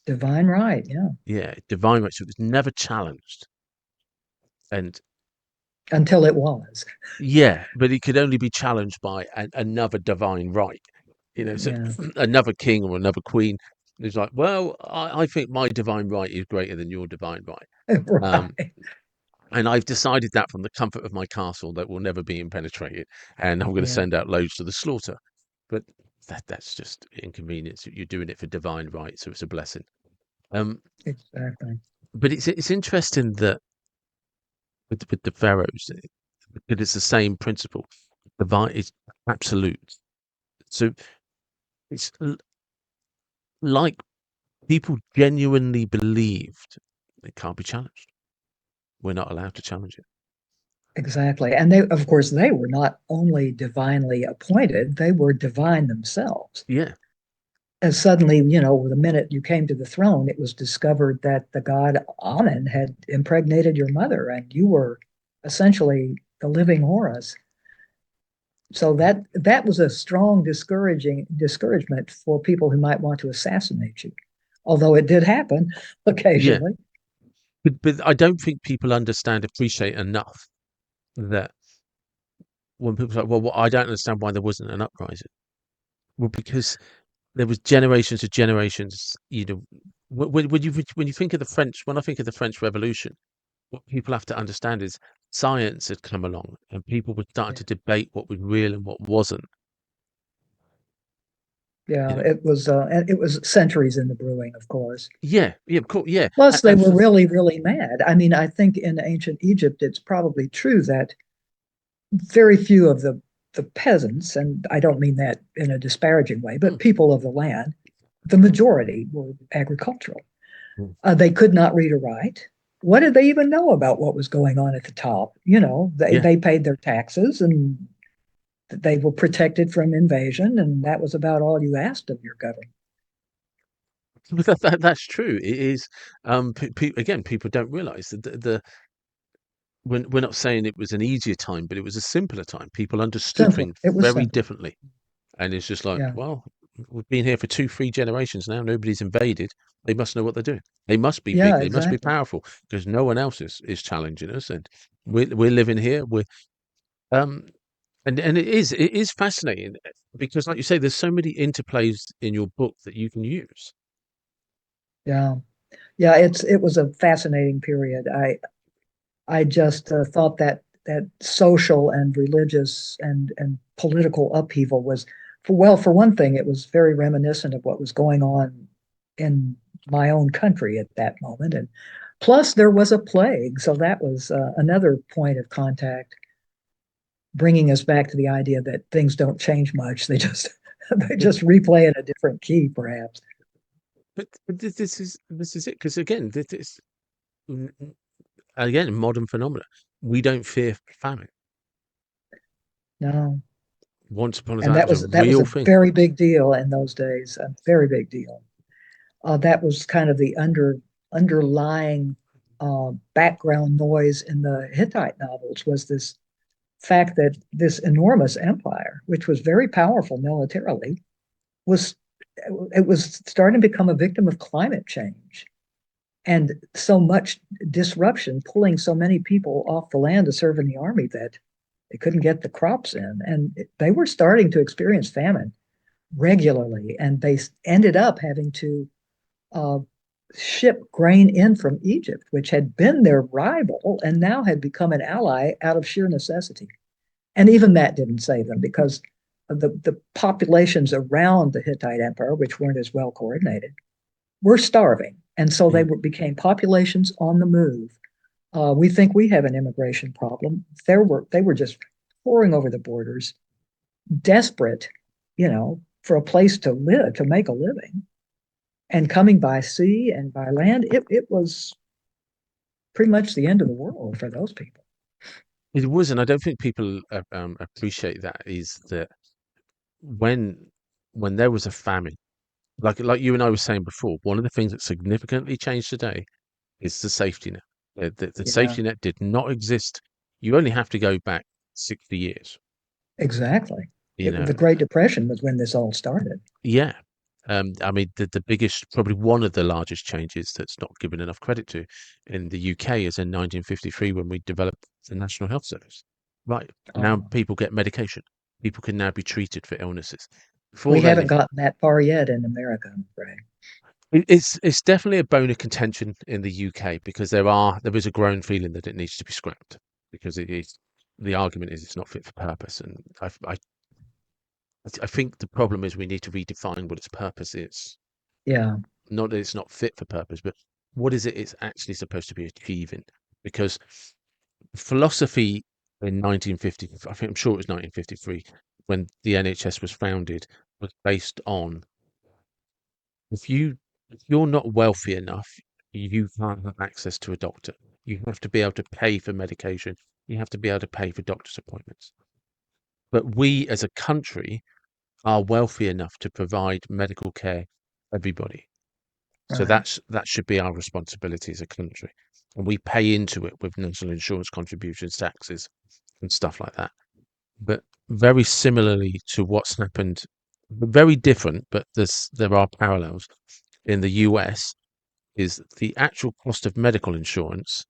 Divine right, yeah. Yeah, divine right. So it was never challenged. And Until it was. yeah, but it could only be challenged by another divine right. So Yeah, another king or another queen is like, well, I think my divine right is greater than your divine right. Um, right. and I've decided that from the comfort of my castle that will never be impenetrated, and I'm going to Yeah, send out loads to the slaughter. But that's just inconvenience. You're doing it for divine right, so it's a blessing. Um, exactly. but it's interesting that with the pharaohs, because it's the same principle. Divine is absolute. So it's like people genuinely believed it can't be challenged. We're not allowed to challenge it. Exactly. And they, of course, they were not only divinely appointed, they were divine themselves. Yeah, And suddenly, the minute you came to the throne, it was discovered that the god Amen had impregnated your mother, and you were essentially the living Horus. So that was a strong discouragement for people who might want to assassinate you. Although it did happen yeah. occasionally. But I don't think people appreciate enough that when people say, well, I don't understand why there wasn't an uprising. Well, because there was generations of generations. When you think of the French, when I think of the French Revolution, what people have to understand is science had come along and people were starting Yeah, to debate what was real and what wasn't. You yeah, know, it was centuries in the brewing, of course. yeah, yeah, of course, yeah, Plus, they and were for, really, really mad. I mean, I think in ancient Egypt, it's probably true that very few of the peasants, and I don't mean that in a disparaging way, but mm, people of the land, the majority were agricultural. mm, They could not read or write. What did they even know about what was going on at the top? They yeah, they paid their taxes and they were protected from invasion, and that was about all you asked of your government. that's true. It is. Again, people don't realize that we're not saying it was an easier time, but it was a simpler time. People understood Simpler. things It was very simpler. differently. And it's just like, Yeah. well, we've been here for two, three generations now. Nobody's invaded. They must know what they're doing. They must be big. Yeah, They must be exactly. powerful because no one else is challenging us. And we're living here. Um, and it is fascinating because, like you say, there's so many interplays in your book that you can use. Yeah. Yeah, it was a fascinating period. I just thought that social and religious and political upheaval was, for one thing, it was very reminiscent of what was going on in my own country at that moment, and plus there was a plague, so that was another point of contact, bringing us back to the idea that things don't change much; they just they Yeah. just replay in a different key, perhaps. But this is it because again, this is again modern phenomena. We don't fear famine. No, Once upon a and time, it that was a was that was real a thing. very big deal in those days, a very big deal. That was kind of the underlying background noise in the Hittite novels, was this fact that this enormous empire, which was very powerful militarily, was it was starting to become a victim of climate change and so much disruption, pulling so many people off the land to serve in the army that they couldn't get the crops in, and they were starting to experience famine regularly, and they ended up having to uh, ship grain in from Egypt, which had been their rival and now had become an ally out of sheer necessity. And even that didn't save them because the populations around the Hittite Empire, which weren't as well coordinated, were starving. And so Yeah. became populations on the move. We think we have an immigration problem. They were just pouring over the borders, desperate, for a place to live, to make a living, and coming by sea and by land. It was pretty much the end of the world for those people. It was, and I don't think people appreciate that. Is that when when there was a famine, like you and I were saying before, one of the things that significantly changed today is the safety net. The Yeah, safety net did not exist. You only have to go back 60 years. exactly. You know, The Great Depression was when this all started. yeah. I mean, the biggest, probably one of the largest changes that's not given enough credit to in the UK is in 1953 when we developed the National Health Service. Right. Now Oh, people get medication. People can now be treated for illnesses. Before we then, haven't if gotten that far yet in America, I'm afraid. it's definitely a bone of contention in the UK because there is a growing feeling that it needs to be scrapped because it is the argument is it's not fit for purpose, and I think the problem is we need to redefine what its purpose is. Yeah, Not that it's not fit for purpose, but what is it it's actually supposed to be achieving? Because philosophy in 1950, I think I'm sure it was 1953, when the NHS was founded, was based on if you if you're not wealthy enough, you can't have access to a doctor. You have to be able to pay for medication. You have to be able to pay for doctor's appointments. But we as a country are wealthy enough to provide medical care for everybody. So right. that should be our responsibility as a country. And we pay into it with national insurance contributions, taxes, and stuff like that. But very similarly to what's happened, very different, but there are parallels in the US is the actual cost of medical insurance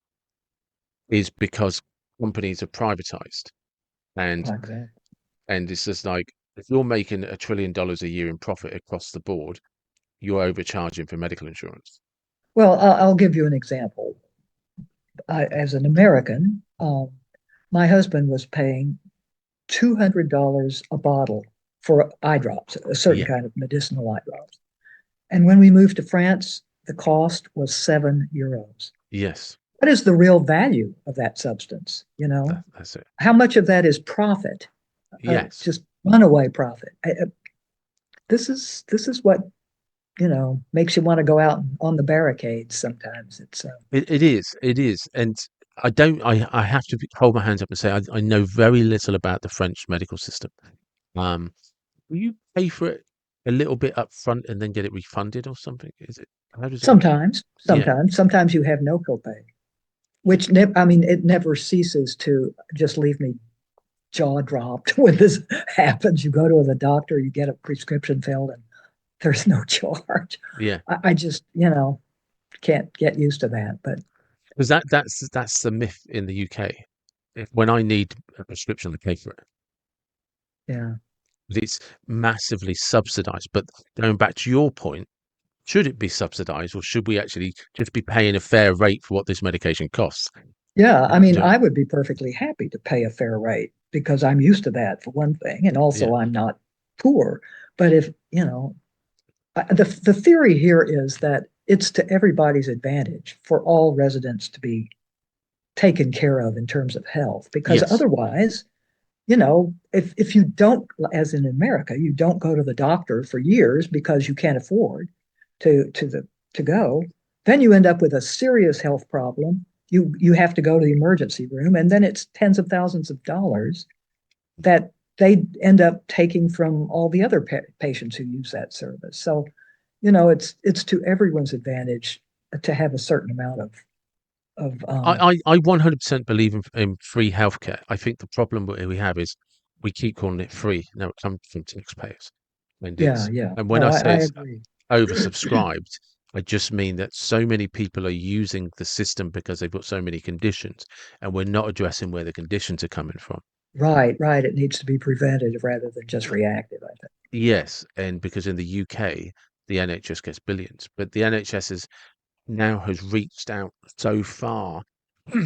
is because companies are privatized and Exactly. it's just like if you're making $1 trillion a year in profit across the board, you're overcharging for medical insurance. Well, I'll give you an example. As an American, my husband was paying $200 a bottle for eye drops, a certain Yeah. kind of medicinal eye drops. And when we moved to France, the cost was €7. Yes. What is the real value of that substance? That's it. How much of that is profit? Yes. Just runaway profit. This is what makes you want to go out on the barricades. Sometimes it's It is. It is. And I have to hold my hands up and say I know very little about the French medical system. Um, will you pay for it a little bit up front and then get it refunded or something? Is it, how does it work? sometimes, Yeah. sometimes you have no copay, which I mean, it never ceases to just leave me jaw dropped when this happens. You go to the doctor, you get a prescription filled, and there's no charge. Yeah. I just, can't get used to that. But Because that's the myth in the UK. When I need a prescription, I pay for it. yeah, But it's massively subsidized. But going back to your point, should it be subsidized or should we actually just be paying a fair rate for what this medication costs? yeah. I mean, Yeah. I would be perfectly happy to pay a fair rate because I'm used to that for one thing, and Yeah. also I'm not poor. But if the theory here is that it's to everybody's advantage for all residents to be taken care of in terms of health, because Yes. otherwise, if you don't, as in America, you don't go to the doctor for years because you can't afford to go, then you end up with a serious health problem. You have to go to the emergency room, and then it's tens of thousands of dollars that they end up taking from all the other patients who use that service. So, it's to everyone's advantage to have a certain amount of I 100% believe in free healthcare. I think the problem we have is we keep calling it free. Now it comes from taxpayers, and yeah, it's yeah. and when No, I I say it's agree. oversubscribed, I just mean that so many people are using the system because they've got so many conditions, and we're not addressing where the conditions are coming from. Right, right. It needs to be preventative rather than just reactive, I think. Yes, and because in the UK the NHS gets billions, but the NHS is now has reached out so far.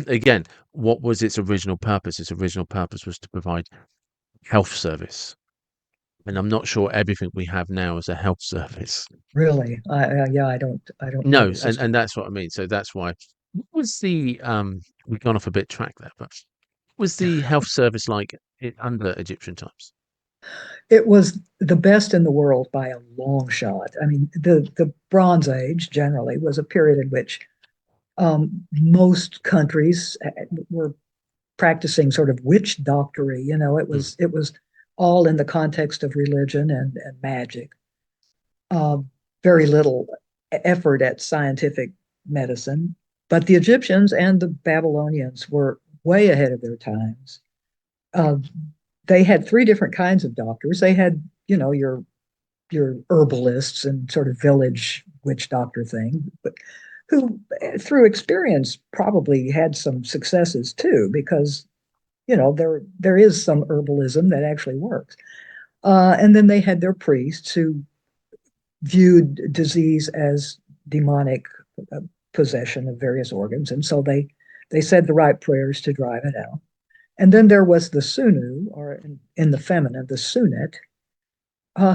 Again, what was its original purpose? Its original purpose was to provide health service. And I'm not sure everything we have now is a health service. Really, yeah, I don't know No, the and system. that's what I mean. So that's why what was the we've gone off a bit track there, but was the health service like under Egyptian times? It was the best in the world by a long shot. I mean, the Bronze Age generally was a period in which most countries were practicing sort of witch doctory. You know, Mm, it was all in the context of religion and magic. Uh, very little effort at scientific medicine. But the Egyptians and the Babylonians were way ahead of their times. Uh, they had three different kinds of doctors. They had, you know, your herbalists and sort of village witch doctor thing, but who, through experience, probably had some successes too, because you know there is some herbalism that actually works. And then they had their priests who viewed disease as demonic uh, possession of various organs, and so they said the right prayers to drive it out. And then there was the Sunu, or in the feminine, the Sunet,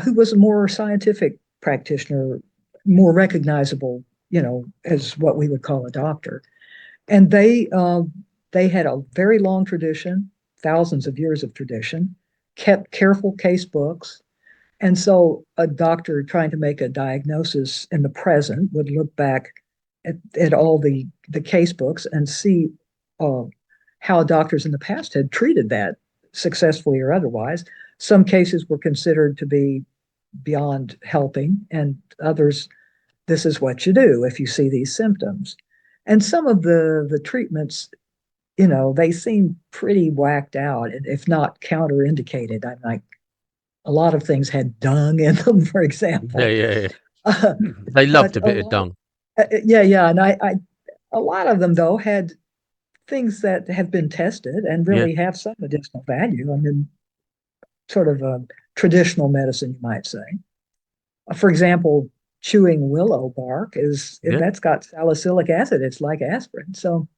who was a more scientific practitioner, more recognizable, you know, as what we would call a doctor. And they had a very long tradition, thousands of years of tradition, kept careful case books. And so a doctor trying to make a diagnosis in the present would look back at all the case books and see uh, how doctors in the past had treated that successfully or otherwise. Some cases were considered to be beyond helping, and others, this is what you do if you see these symptoms. And some of the treatments, you know, they seem pretty whacked out, if not counterindicated. I'm like, a lot of things had dung in them, for yeah, example. yeah, yeah. Uh, They loved but a bit of dung. yeah, yeah, and a lot of them though had things that have been tested and Yeah, really have some medicinal value. I mean, sort of a traditional medicine, you might say. For example, chewing willow bark is yeah. that's got salicylic acid. It's like aspirin. So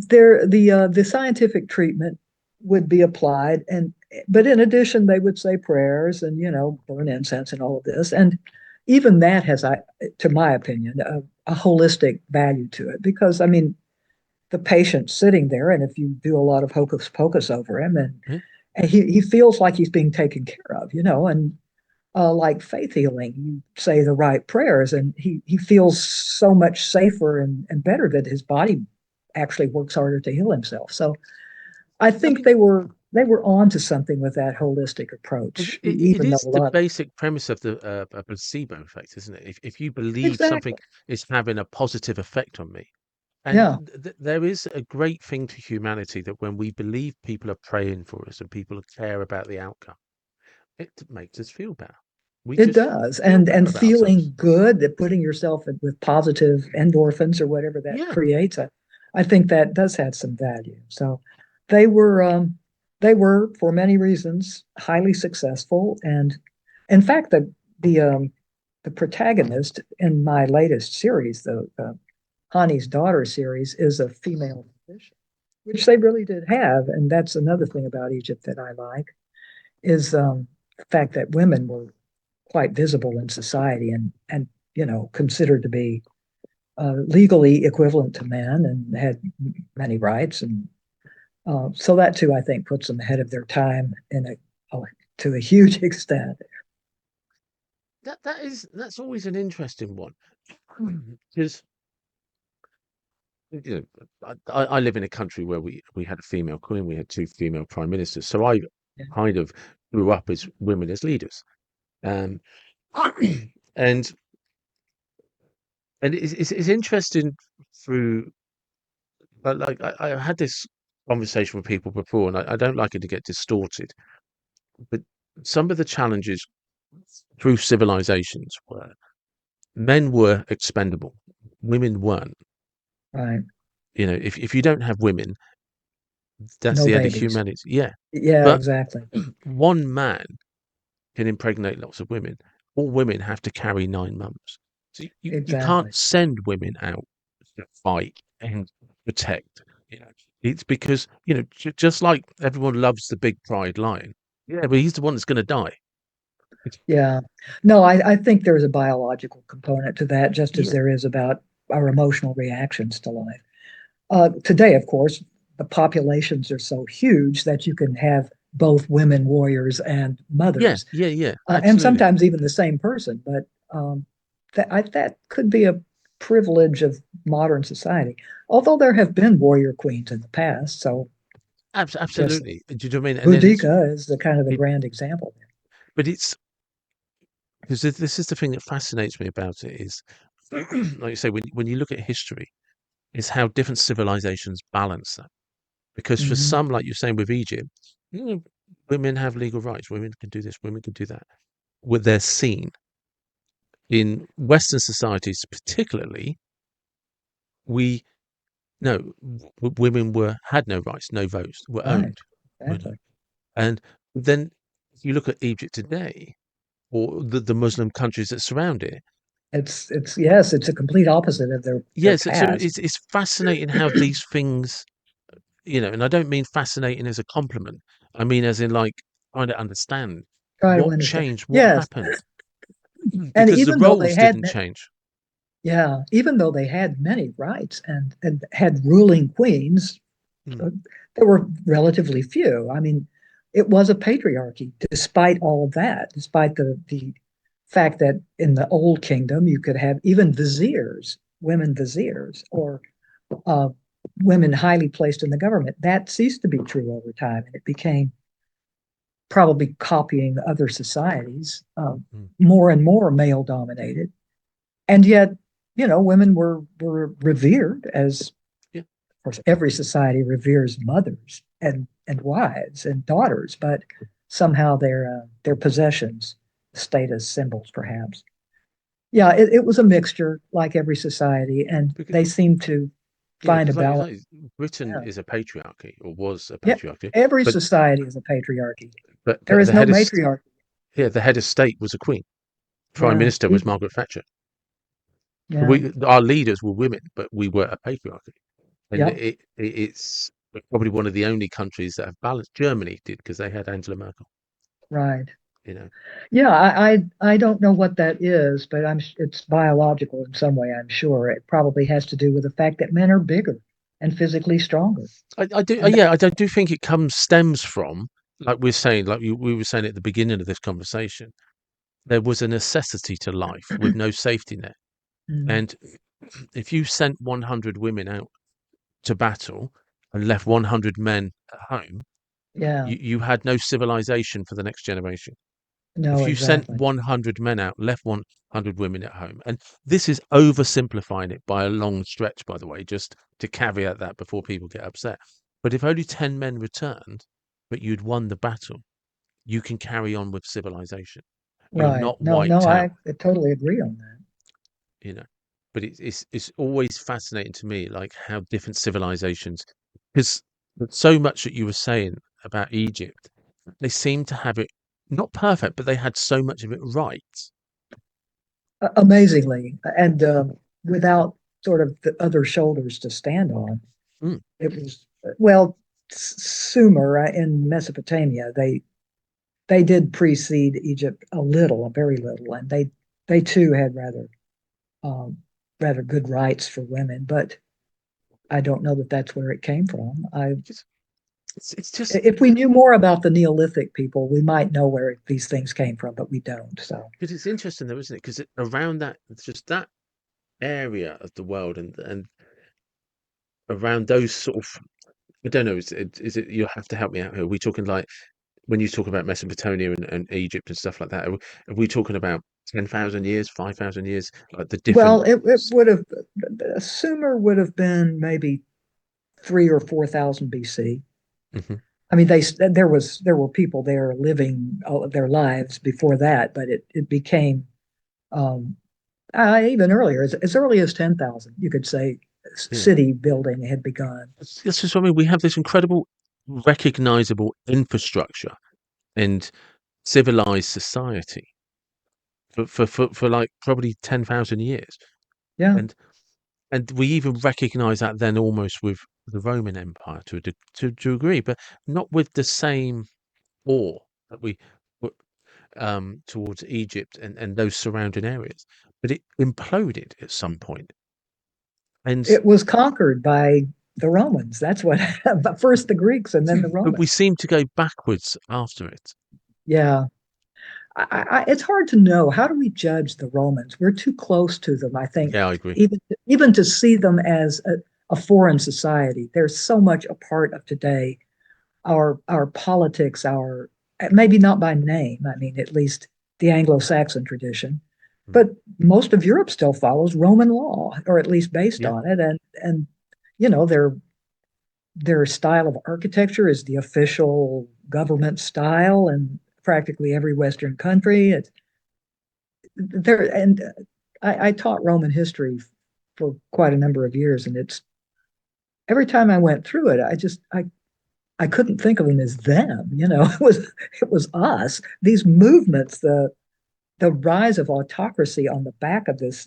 there the scientific treatment would be applied, and but in addition they would say prayers and you know burn incense and all of this, and even that has, I to my opinion, a holistic value to it, because I mean the patient sitting there, and if you do a lot of hocus pocus over him, Yeah. and he feels like he's being taken care of, you know, and like faith healing, you say the right prayers, and he feels so much safer and better that his body actually works harder to heal himself. So I I think mean, they were on to something with that holistic approach, it even though is a the lot. basic premise of the a placebo effect, isn't it? If you believe something Exactly. is having a positive effect on me, and Yeah, there is a great thing to humanity that when we believe people are praying for us and people care about the outcome, it makes us feel better. We it just does. feel better And about ourselves. feeling good, that putting yourself with positive endorphins or whatever that Yeah. creates, I think that does have some value. So they were they were for many reasons highly successful. And in fact, the protagonist in my latest series, the Hani's Daughter series, is a female physician, which they really did have. And that's another thing about Egypt that I like, is the fact that women were quite visible in society and you know considered to be legally equivalent to men and had many rights, and so that too I think puts them ahead of their time to a huge extent. That's always an interesting one because you know I live in a country where we had a female queen, we had two female prime ministers, so I Yeah, kind of grew up as women as leaders, um, and it's interesting through like I had this conversation with people before, and I don't like it to get distorted, but some of the challenges through civilizations were men were expendable, women weren't. right. You know, if you don't have women, that's No the end of babies. humanity. Yeah, Yeah, but exactly. one man can impregnate lots of women. All women have to carry 9 months. So you Exactly. can't send women out to fight and protect. You know, it's because, you know, just like everyone loves the big pride lion. Yeah, but he's the one that's going to die. Yeah. No, I think there's a biological component to that, just as Yeah. there is about our emotional reactions to life. Today, of course, the populations are so huge that you can have both women warriors and Yeah, mothers, yeah, yeah, and absolutely. sometimes even the same person. But that could be a privilege of modern society. Although there have been warrior queens in the past, so I guess Absolutely. Do you know what I mean? And then Boudica is the kind of the it, grand example. but it's because this is the thing that fascinates me about it is, like you say, when you look at history, is how different civilizations balance that. Because for Hmm. some, like you're saying with Egypt, you know, women have legal rights, women can do this, women can do that. Where they're seen in Western societies, particularly, we no women were had no rights, no votes, were Right, owned, you know. exactly. And then you look at Egypt today, or the Muslim countries that surround it. It's yes, it's a complete opposite of their Yes, so past. it's fascinating how these things, and I don't mean fascinating as a compliment. I mean as in like trying to understand Try to what understand. changed, what Yes, happened, and because the even though they roles had didn't change. yeah, even though they had many rights and had ruling queens, Mm, uh, there were relatively few. I mean, it was a patriarchy despite all of that, despite the fact that in the old kingdom you could have even viziers, women viziers, or uh, women highly placed in the government. That ceased to be true over time, and it became probably copying other societies, mm. more and more male dominated. And yet, women were revered as, Yeah, of course, every society reveres mothers and wives and daughters, but somehow their possessions stayed as symbols, perhaps. Yeah, it was a mixture, like every society, and because they seem to yeah, find a because like you balance. say, Britain Yeah, is a patriarchy or was a yeah. patriarchy, Every but society is a patriarchy. but There the, is the no head of matriarchy. yeah, the head of state was a queen. Prime Yeah, minister was Margaret Thatcher. yeah, Our leaders were women, but we were a patriarchy, and yeah. it's probably one of the only countries that have balanced. Germany did because they had Angela Merkel. Right. You know, Yeah, I don't know what that is, but it's biological in some way, I'm sure. It probably has to do with the fact that men are bigger and physically stronger. I do. And Yeah, I do think it stems from, like we're saying, like we were saying at the beginning of this conversation. There was a necessity to life with no safety net, mm, and if you sent 100 women out to battle and left 100 men at home, yeah, you had no civilization for the next generation. no, If you sent exactly. 100 men out, left 100 women at home, and this is oversimplifying it by a long stretch, by the way, just to caveat that before people get upset. But if only 10 men returned, but you'd won the battle, you can carry on with civilization. You're Right. not No, no, wiped out, I totally agree on that. you know. But it's always fascinating to me, like how different civilizations, because so much that you were saying about Egypt, they seem to have it not perfect, but they had so much of it right. Amazingly, and without sort of the other shoulders to stand on. Mm, It was, well, Sumer in Mesopotamia, they did precede Egypt a little, a very little, and they too had um, rather good rights for women, but I don't know that that's where it came from. just it's just If we knew more about the Neolithic people, we might know where these things came from, but we don't. So, because it's interesting though, isn't it? Because around that, it's just that area of the world, and around those sort of, I don't know, is it you have to help me out here? Are we talking like when you talk about Mesopotamia and Egypt and stuff like that? Are we talking about 10,000 years, 5,000 years, like the different? well, it would have Sumer would have been maybe 3 or 4,000 BC. Mhm. I mean, there were people there living their lives before that, but it became um, even earlier, as early as 10,000, you could say Yeah, city building had begun. that's just what I mean. We have this incredible, recognizable infrastructure and civilized society for like probably 10,000 years, Yeah, and we even recognize that then almost with the Roman Empire to a degree, but not with the same awe that we put towards Egypt and those surrounding areas. But it imploded at some point, and it was conquered by. the Romans. That's what, but first the Greeks and then the But we Romans. seem to go backwards after it. Yeah. It's hard to know. How do we judge the Romans? We're too close to them, I think, Yeah, I agree. even to see them as a foreign society. They're so much a part of today. Our politics, our maybe not by name. I mean, at least the Anglo-Saxon tradition, Mm. but most of Europe still follows Roman law, or at least based Yeah, on it. And you know, their style of architecture is the official government style in practically every Western country. It's there, and I taught Roman history for quite a number of years, and it's every time I went through it, I couldn't think of them as them. You know, it was us. These movements, the rise of autocracy on the back of this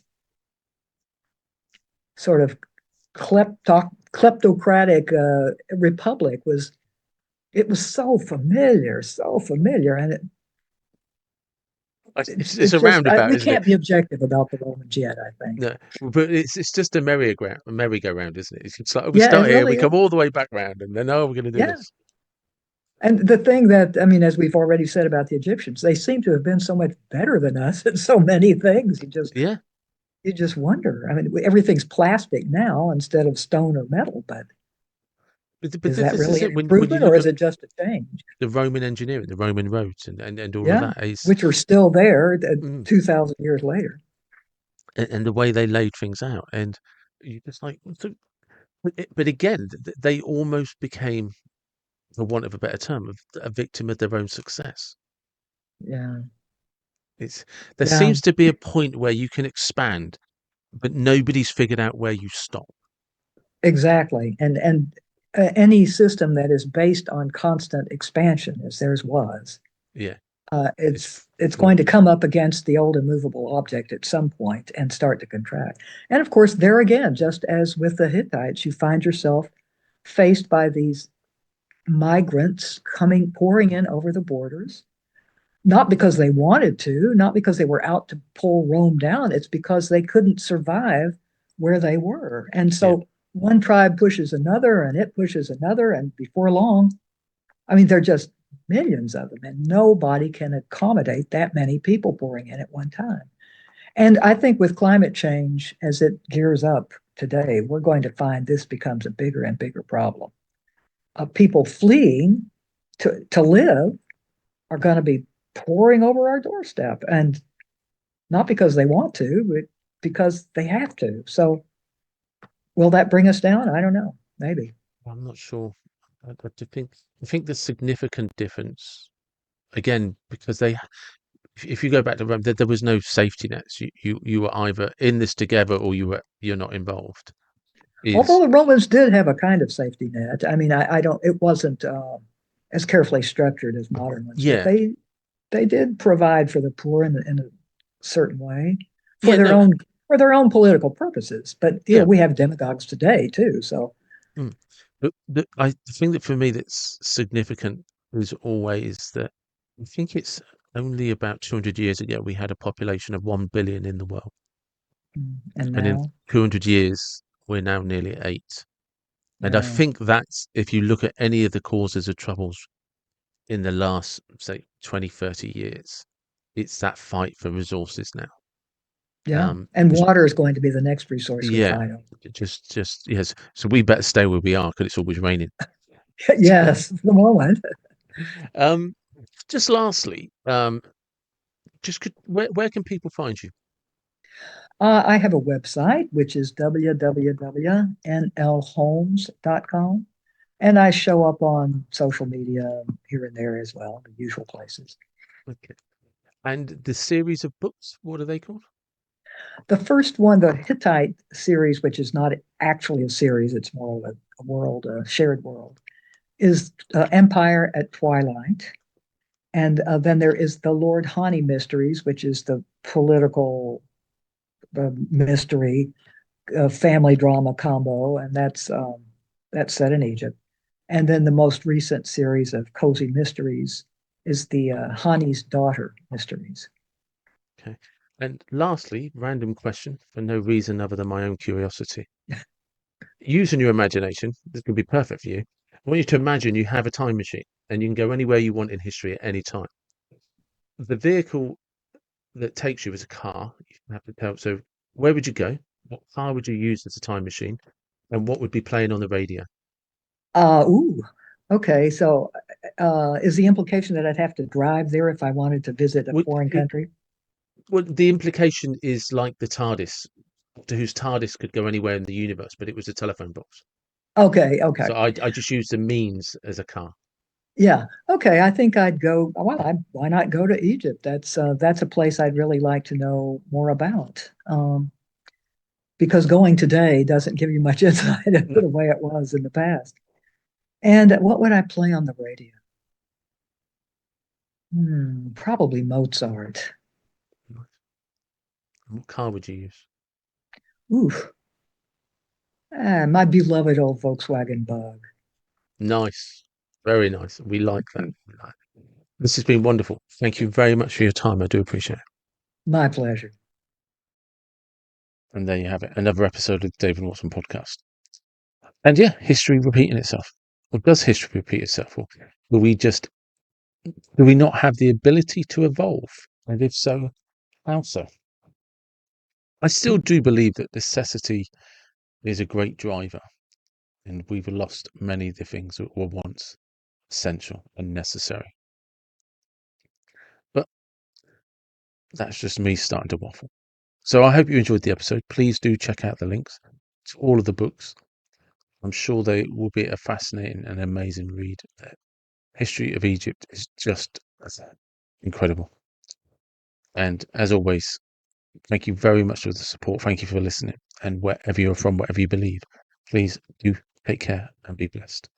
sort of kleptocratic republic was it was so familiar, and it's it's a just roundabout, we isn't it? can't be objective about the Romans yet. I think. No, but it's just a merry-go-round, isn't it? It's like, oh, we Yeah, it start here, we really come is. all the way back round, and then, oh, we're going to do Yeah. this. And the thing that, I mean, as we've already said about the Egyptians, they seem to have been so much better than us at so many things. Yeah, You just wonder. I mean, everything's plastic now instead of stone or metal, but but is that this is really an it. When you improvement or look is at it just a change? the Roman engineering, the Roman roads, and all of Yeah, that is, which are still there mm, 2,000 years later. and the way they laid things out, and you just like, so, but again, they almost became, for want of a better term, a victim of their own success. Yeah, It's there yeah, seems to be a point where you can expand, but nobody's figured out where you stop. exactly. And any system that is based on constant expansion, as theirs was, Yeah, it's it's going to flawed. come up against the old immovable object at some point and start to contract. And of course, there again, just as with the Hittites, you find yourself faced by these migrants coming pouring in over the borders, not because they wanted to, not because they were out to pull Rome down. It's because they couldn't survive where they were. And Yeah, so one tribe pushes another and it pushes another. And before long, I mean, they're just millions of them, and nobody can accommodate that many people pouring in at one time. And I think with climate change, as it gears up today, we're going to find this becomes a bigger and bigger problem. People fleeing to live are going to be pouring over our doorstep, and not because they want to, but because they have to. So, will that bring us down? I don't know. Maybe. I'm not sure. I think the significant difference again because they if you go back to Rome, there was no safety nets. You were either in this together or you're not involved. Although Is the Romans did have a kind of safety net. I mean, I don't. It wasn't as carefully structured as modern ones, but yeah, they did provide for the poor in a certain way for yeah, their no, own for their own political purposes. But you know, yeah. we have demagogues today too. So Mm. But the thing that for me that's significant is always that I think it's only about 200 years ago we had a population of 1 billion in the world, and and in now, 200 years we're now nearly at 8. And I yeah, think that's if you look at any of the causes of troubles in the last, say, 20, 30 years, it's that fight for resources now. yeah, and Just, water is going to be the next resource we yeah, fight. yes. So we better stay where we are because it's always raining. Yes, the moment. um, just lastly, where can people find you? I have a website, which is www.nlholmes.com. And I show up on social media here and there as well, the usual places. Okay. And the series of books, what are they called? The first one, the Hittite series, which is not actually a series, it's more of a world, a shared world, is Empire at Twilight. And then there is the Lord Hani Mysteries, which is the political mystery, family drama combo, and that's set in Egypt. And then the most recent series of cozy mysteries is the Hani's Daughter mysteries. Okay. And lastly, random question for no reason other than my own curiosity. using your imagination, this can be perfect for you. I want you to imagine you have a time machine and you can go anywhere you want in history at any time. The vehicle that takes you is a car. You have to tell. So, where would you go? What car would you use as a time machine? And what would be playing on the radio? Ooh, okay. So, is the implication that I'd have to drive there if I wanted to visit a Would foreign it, country? well, the implication is like the TARDIS, to whose TARDIS could go anywhere in the universe, but it was a telephone box. Okay, okay. So I just used the means as a car. Yeah. Okay. I think I'd go. Well, why not go to Egypt? That's a place I'd really like to know more about. Because going today doesn't give you much insight into No, the way it was in the past. And what would I play on the radio? Probably Mozart. what car would you use? Oof. My beloved old Volkswagen Bug. Nice, very nice. We like that. This has been wonderful. Thank you very much for your time. I do appreciate it. My pleasure. And there you have it, another episode of the David Watson podcast. And yeah, history repeating itself. Or does history repeat itself? Or will we just do we not have the ability to evolve? And if so, how so? I still do believe that necessity is a great driver, and we've lost many of the things that were once essential and necessary. But that's just me starting to waffle. So I hope you enjoyed the episode. Please do check out the links to all of the books. I'm sure they will be a fascinating and amazing read. The history of Egypt is just incredible. And as always, thank you very much for the support. Thank you for listening. And wherever you're from, whatever you believe, please do take care and be blessed.